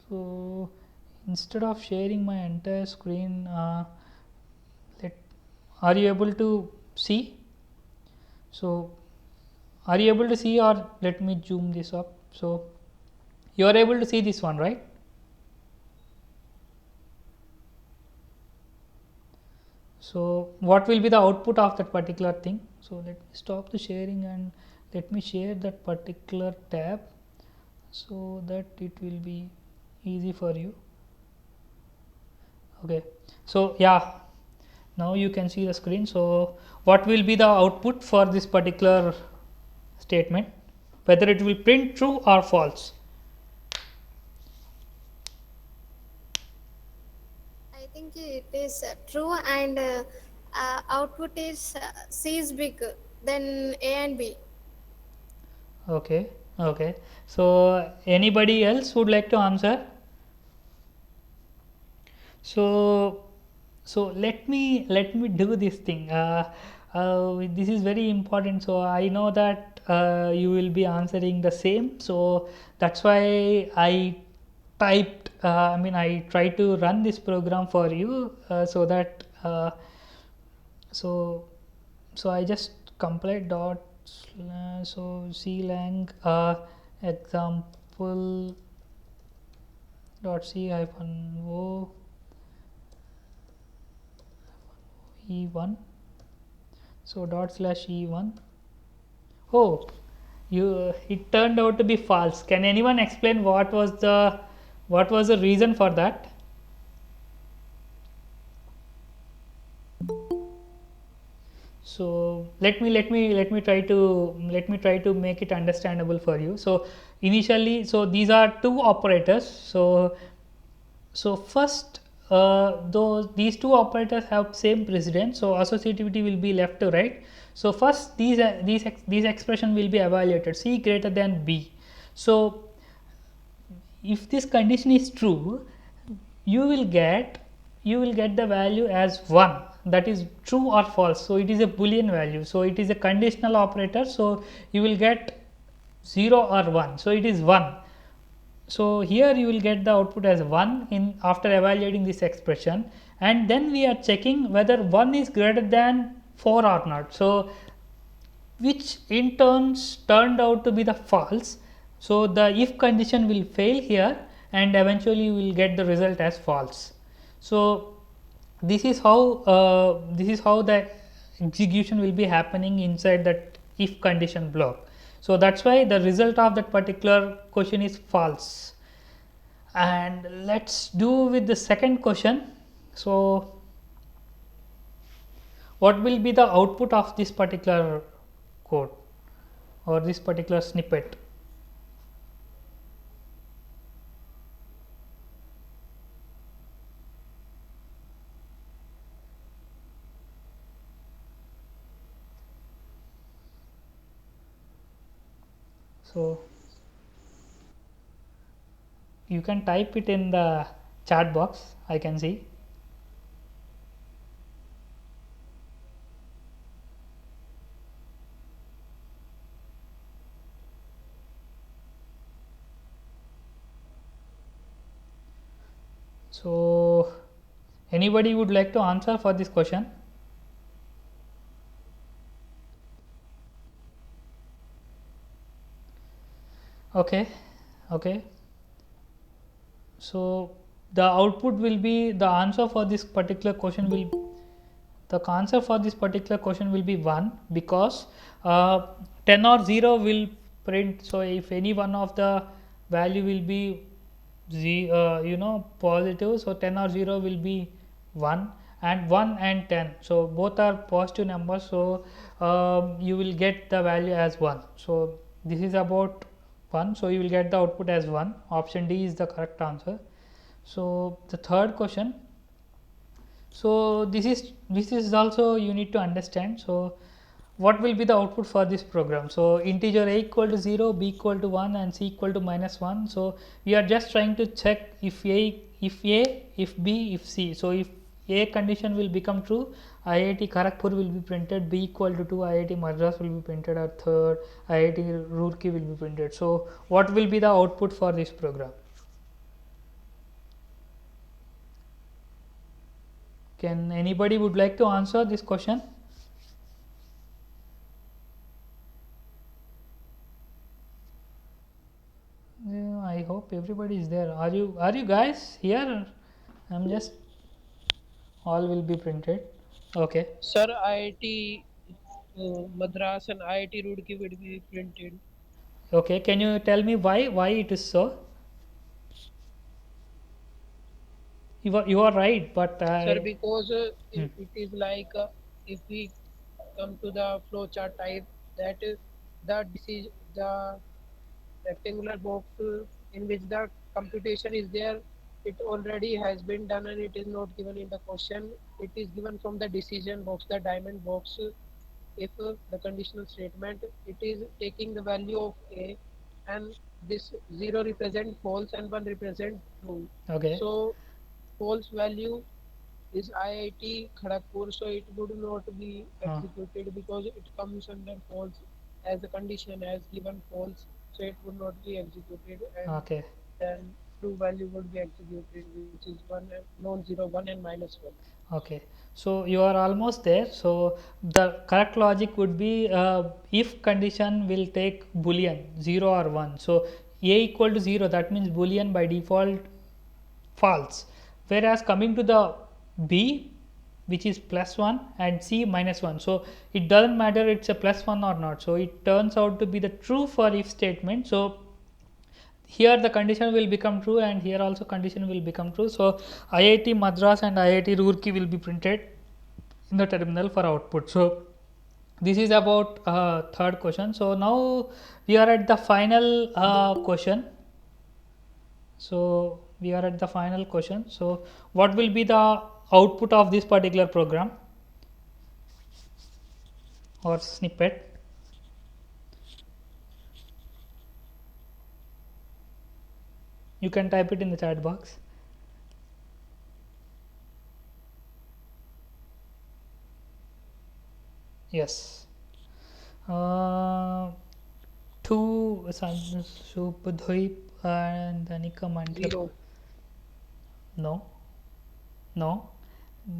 So instead of sharing my entire screen, are you able to see? So are you able to see, or let me zoom this up? So you are able to see this one, right? So what will be the output of that particular thing? So let me stop the sharing and let me share that particular tab so that it will be easy for you. Okay, so yeah, now you can see the screen. So what will be the output for this particular statement, whether it will print true or false? I think it is true, and output is C is big than A and B. Okay, okay. So anybody else would like to answer? So let me do this thing. This is very important. So I know that you will be answering the same. So that's why I typed. I try to run this program for you so that so I just compiled dot so clang example dot c hyphen o e1. So dot slash e1. Oh, it turned out to be false. Can anyone explain what was the reason for that? So let me try to make it understandable for you. So initially, so these are two operators. So first, these two operators have same precedence, so associativity will be left to right. So first, these expression will be evaluated, c greater than b. So if this condition is true, you will get the value as 1, that is true or false. So it is a boolean value, so it is a conditional operator, so you will get 0 or 1, so it is 1. So here you will get the output as 1 in after evaluating this expression, and then we are checking whether 1 is greater than 4 or not. So which in turns turned out to be the false. So the if condition will fail here, and eventually you will get the result as false. So this is how the execution will be happening inside that if condition block. So that's why the result of that particular question is false. And let's do with the second question. So what will be the output of this particular code or this particular snippet? So you can type it in the chat box, I can see. So anybody would like to answer for this question? Okay, okay. So the output will be the answer for this particular question will the answer for this particular question will be 1, because 10 or 0 will print. So if any one of the value will be positive, so 10 or 0 will be 1, and 1 and 10, so both are positive numbers, so you will get the value as 1. So this is about 1, so you will get the output as 1. Option D is the correct answer. So the third question, so this is also you need to understand. So what will be the output for this program? So integer a equal to 0, b equal to 1, and c equal to -1. So we are just trying to check if if b, if c. So if a condition will become true, IIT Kharagpur will be printed, b equal to 2, IIT Madras will be printed, or third, IIT Roorkee will be printed. So what will be the output for this program? Can anybody would like to answer this question? Yeah, I hope everybody is there. Are you guys here? I'm just all will be printed. Okay. Sir, IIT Madras and IIT Roorkee will be printed. Okay. Can you tell me why it is so? You are right, but Sir, I. because Hmm. it is like if we come to the flowchart type, that the rectangular box in which the computation is there, it already has been done and it is not given in the question. It is given from the decision box, the diamond box. If the conditional statement, it is taking the value of a, and this 0 represent false and 1 represent true. Okay. So false value is IIT Kharagpur, so it would not be Uh, executed because it comes under false as the condition as given false, so it would not be executed, and okay. then true value would be executed, which is one and non-zero, 1 and -1. Okay. So you are almost there. So the correct logic would be if condition will take boolean 0 or 1. So a equal to 0, that means boolean by default false. Whereas coming to the B, which is plus 1, and C minus 1, so it doesn't matter it's a plus 1 or not, so it turns out to be the true for if statement. So here the condition will become true, and here also condition will become true. So IIT Madras and IIT Roorkee will be printed in the terminal for output. So this is about third question. So now we are at the final question. So we are at the final question. So what will be the output of this particular program or snippet? You can type it in the chat box. Yes. Two Subdhuip and Danika Mandla. 0. No, no,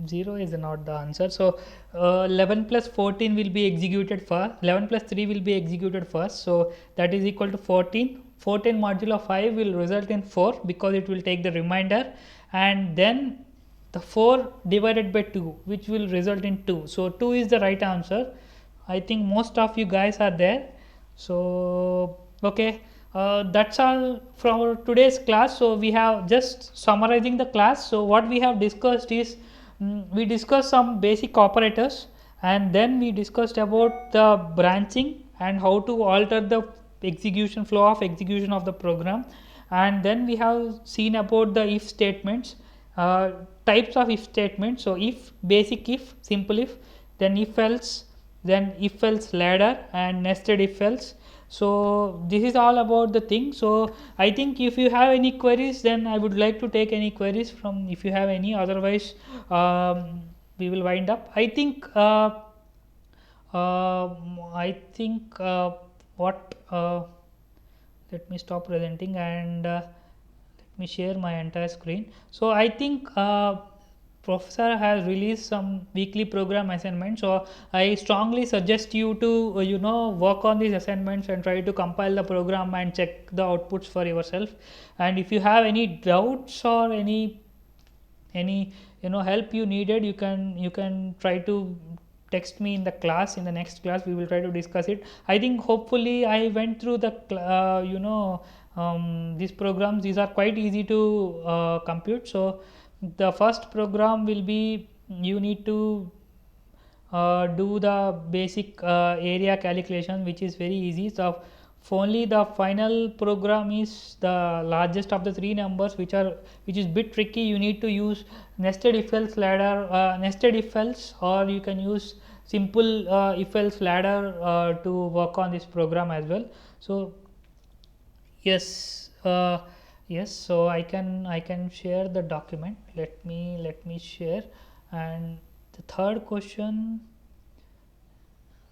0 is not the answer. So 11 plus 14 will be executed first, 11 plus 3 will be executed first, so that is equal to 14. 14 modulo 5 will result in 4 because it will take the remainder, and then the 4 divided by 2 which will result in 2. So 2 is the right answer. I think most of you guys are there. So okay, that's all from our today's class. So we have just summarizing the class. So what we have discussed is we discussed some basic operators, and then we discussed about the branching and how to alter the execution flow of execution of the program, and then we have seen about the if statements, types of if statements. So if, basic if, simple if, then if else, then if else ladder, and nested if else. So this is all about the thing. So I think if you have any queries, then I would like to take any queries from, if you have any. Otherwise we will wind up. I think what let me stop presenting, and let me share my entire screen. So I think professor has released some weekly program assignments, so I strongly suggest you to work on these assignments and try to compile the program and check the outputs for yourself. And if you have any doubts or any help you needed, you can try to text me in the class. In the next class we will try to discuss it. I think hopefully I went through the these programs. These are quite easy to compute. So the first program will be, you need to do the basic area calculation, which is very easy. So only the final program is the largest of the three numbers, which is bit tricky. You need to use nested if else ladder, nested if else, or you can use simple if else ladder to work on this program as well. So yes, yes, so I can share the document. Let me share. And the third question,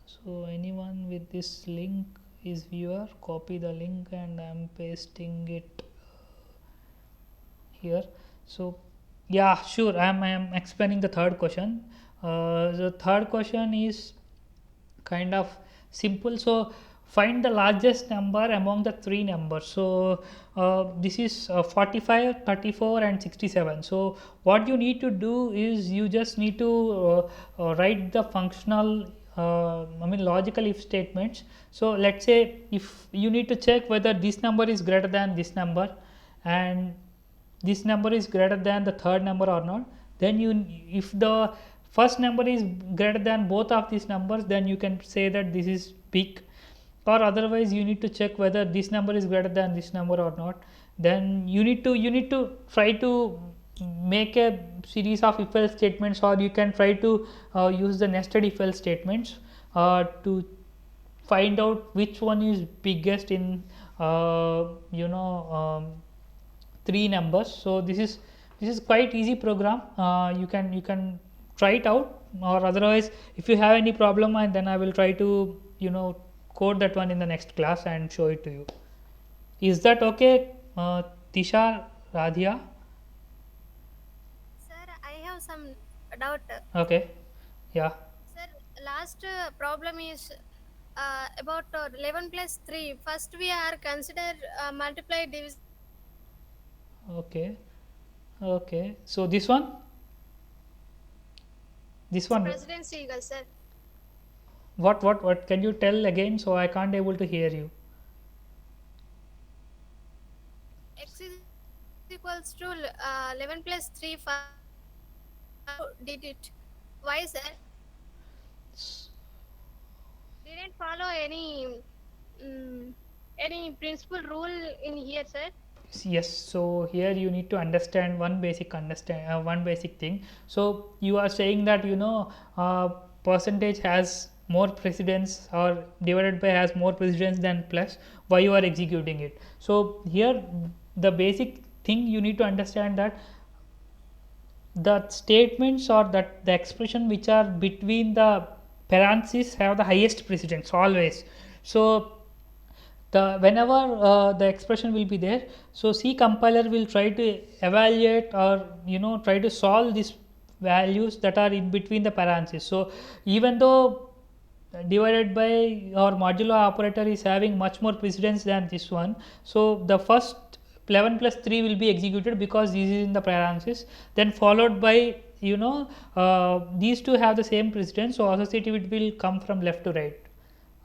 so anyone with this link is viewer, copy the link and I'm pasting it here. So yeah, sure, I'm explaining the third question. The third question is kind of simple. So find the largest number among the three numbers. So this is 45, 34 and 67. So what you need to do is you just need to write the functional logical if statements. So let's say if you need to check whether this number is greater than this number and this number is greater than the third number or not, then if the first number is greater than both of these numbers, then you can say that this is big. Or otherwise you need to check whether this number is greater than this number or not, then you need to try to make a series of if else statements, or you can try to use the nested if else statements to find out which one is biggest in three numbers. So this is quite easy program. You can try it out, or otherwise if you have any problem, and then I will try to code that one in the next class and show it to you. Is that okay, Tisha, Radhya? Sir, I have some doubt. Okay, yeah, Sir, last problem is about 11 plus 3. First we are consider multiply division. okay. Okay, so this one, this one, President Seagull, sir. what can you tell again? So I can't able to hear you. X is equals to 11 plus 3 did it. Why, sir? Didn't follow any principal rule in here, sir. Yes, so here you need to understand one basic thing. So you are saying that percentage has more precedence, or divided by has more precedence than plus. Why you are executing it? So here the basic thing you need to understand that the statements, or that the expression which are between the parentheses, have the highest precedence always. So the whenever the expression will be there, so C compiler will try to evaluate, or try to solve these values that are in between the parentheses. So even though divided by or modulo operator is having much more precedence than this one, so the first 11 plus 3 will be executed because this is in the parenthesis, then followed by these two have the same precedence, so associativity will come from left to right.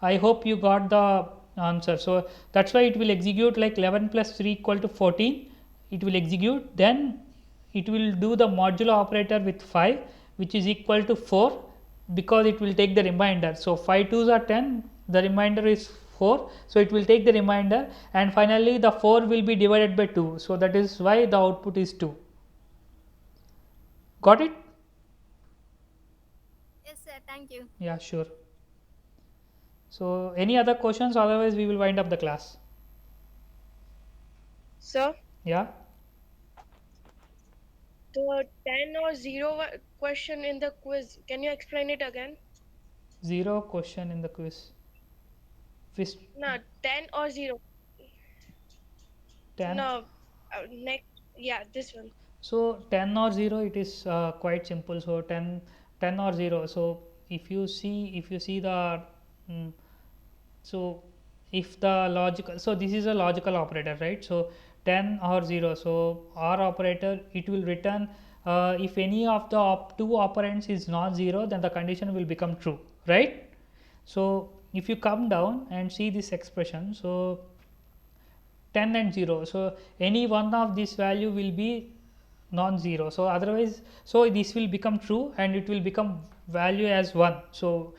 I hope you got the answer. So that's why it will execute like 11 plus 3 equal to 14. It will execute, then it will do the modulo operator with 5, which is equal to 4, because it will take the remainder. So 5 2s are 10, the remainder is 4, so it will take the remainder, and finally the 4 will be divided by 2. So that is why the output is 2. Got it? Yes, sir. Thank you. Yeah, sure. So any other questions? Otherwise we will wind up the class. Sir, Yeah. the 10 or 0 question in the quiz, can you explain it again? 0 question in the quiz. Quiz No, 10 or 0. 10. No, next, yeah, this one. So 10 or 0, it is quite simple. So 10 or 0. So if you see the so if the logical, so this is a logical operator, right? So 10 or 0, so or operator, it will return if any of the two operands is not 0, then the condition will become true, right? So if you come down and see this expression, so 10 and 0, so any one of this value will be non-zero, so otherwise, so this will become true and it will become value as 1. So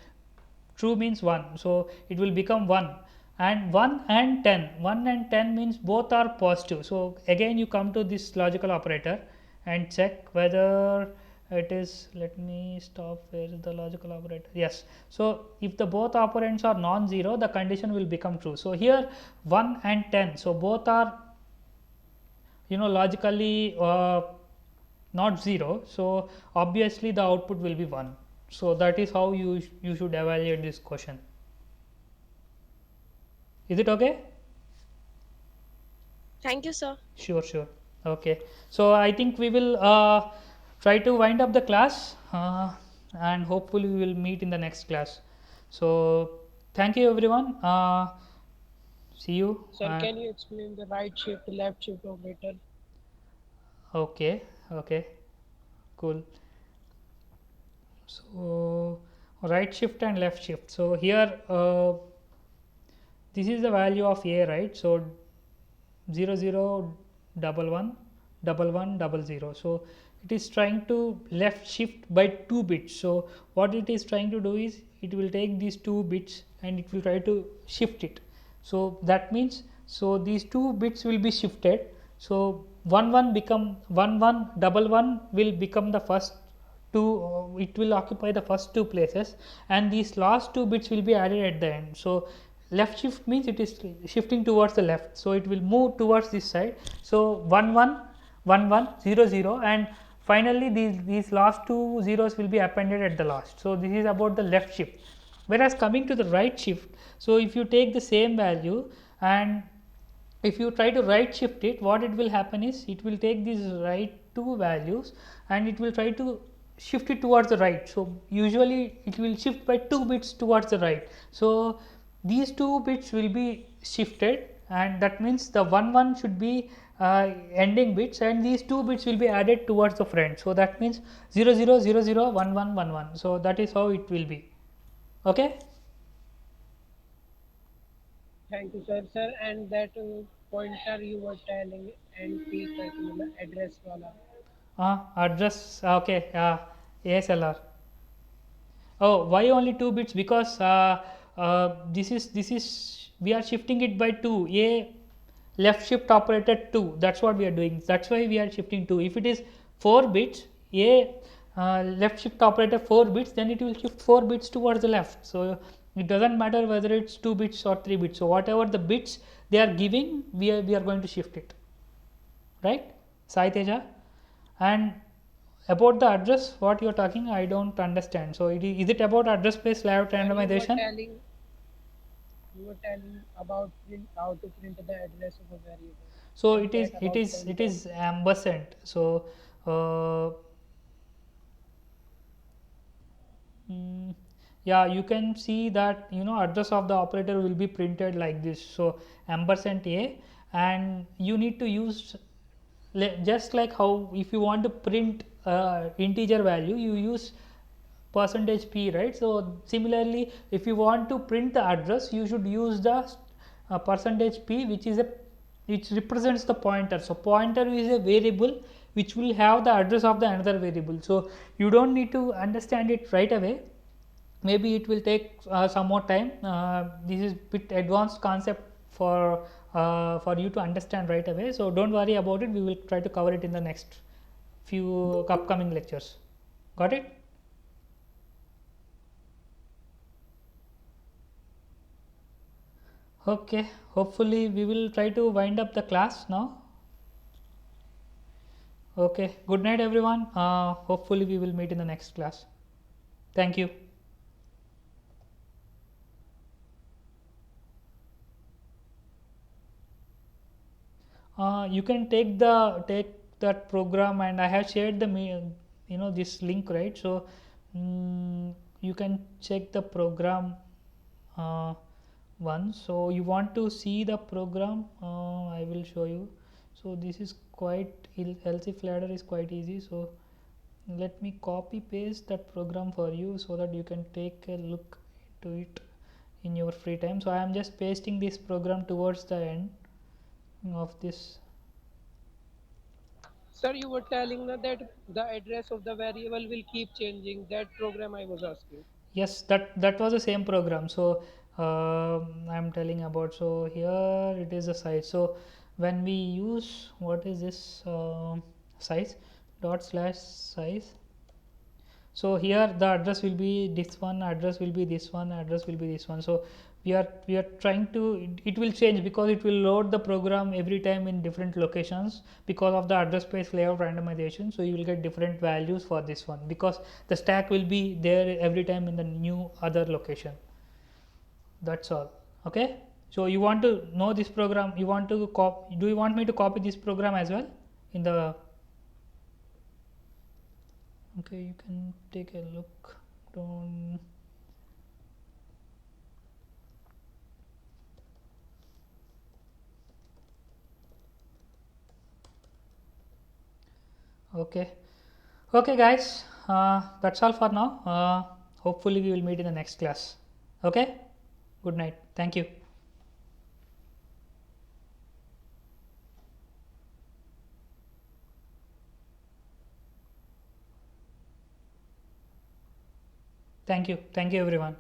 true means 1, so it will become 1, and 1 and 10, 1 and 10 means both are positive. So again you come to this logical operator and check whether it is, let me stop, where is the logical operator? Yes, so if the both operands are non-zero, the condition will become true. So here 1 and 10, so both are logically not 0, so obviously the output will be 1. So that is how you should evaluate this question. Is it okay? Thank you, sir. Sure. Okay, so I think we will try to wind up the class, and hopefully we will meet in the next class. So thank you everyone, see you. Sir, can you explain the right shift, left shift operator? Okay, cool. So right shift and left shift, so here this is the value of a, right? So 0 0 double 1 double 1 double 0, so it is trying to left shift by 2 bits. So what it is trying to do is, it will take these 2 bits and it will try to shift it. So that means, so these 2 bits will be shifted, so 1 1 become 1 1 double 1 will become the first two, it will occupy the first 2 places, and these last 2 bits will be added at the end. So left shift means it is shifting towards the left, so it will move towards this side. So 1 1 1 1 0 0, and finally these last two zeros will be appended at the last. So this is about the left shift. Whereas coming to the right shift, so if you take the same value and if you try to right shift it, what it will happen is, it will take these right two values and it will try to shift it towards the right. So usually it will shift by 2 bits towards the right. So these 2 bits will be shifted and that means the 1 1 should be ending bits, and these 2 bits will be added towards the front. So that means 0 0 0 0 1 1 1 1. So that is how it will be. Okay. Thank you, sir. Sir, and that pointer you were telling NP मतलब address वाला. Address. Okay. ASLR. Oh, why only 2 bits? Because this is we are shifting it by 2. A left shift operator 2. That's what we are doing. That's why we are shifting 2. If it is 4 bits, a left shift operator 4 bits, then it will shift 4 bits towards the left. So it doesn't matter whether it's 2 bits or 3 bits. So whatever the bits they are giving, we are going to shift it. Right, Sai Teja? And about the address, what you are talking, I don't understand. So is it about address space layout Sir, randomization? you were telling about how to print the address of a variable So and that about it pointer. is ampersand. So uh, yeah, you can see that address of the operator will be printed like this. So ampersand a, and you need to use just like how if you want to print integer value, you use percentage p, right? So similarly, if you want to print the address, you should use the percentage p, which represents the pointer. So pointer is a variable which will have the address of the another variable. So you don't need to understand it right away. Maybe it will take some more time. This is bit advanced concept for you to understand right away. So don't worry about it. We will try to cover it in the next few upcoming lectures. Got it? Okay, hopefully we will try to wind up the class now. Okay, good night everyone. Hopefully we will meet in the next class. Thank you. You can take that program, and I have shared the this link, right? So you can check the program once. So you want to see the program, I will show you. So this is quite LC ladder is quite easy. So let me copy paste that program for you so that you can take a look into it in your free time. So I am just pasting this program towards the end of this. Sir, you were telling that the address of the variable will keep changing. That program I was asking. Yes, that was the same program. So I'm telling about. So here it is a size. So when we use, what is this size dot slash size. So here the address will be this one, address will be this one, address will be this one. So we are trying to, it will change because it will load the program every time in different locations because of the address space layout randomization. So you will get different values for this one because the stack will be there every time in the new other location. That's all. Okay, so you want to know this program, you want to do you want me to copy this program as well in the, okay, you can take a look. Don't, okay. Okay guys, that's all for now. Hopefully we will meet in the next class. Okay, good night. Thank you. Thank you everyone.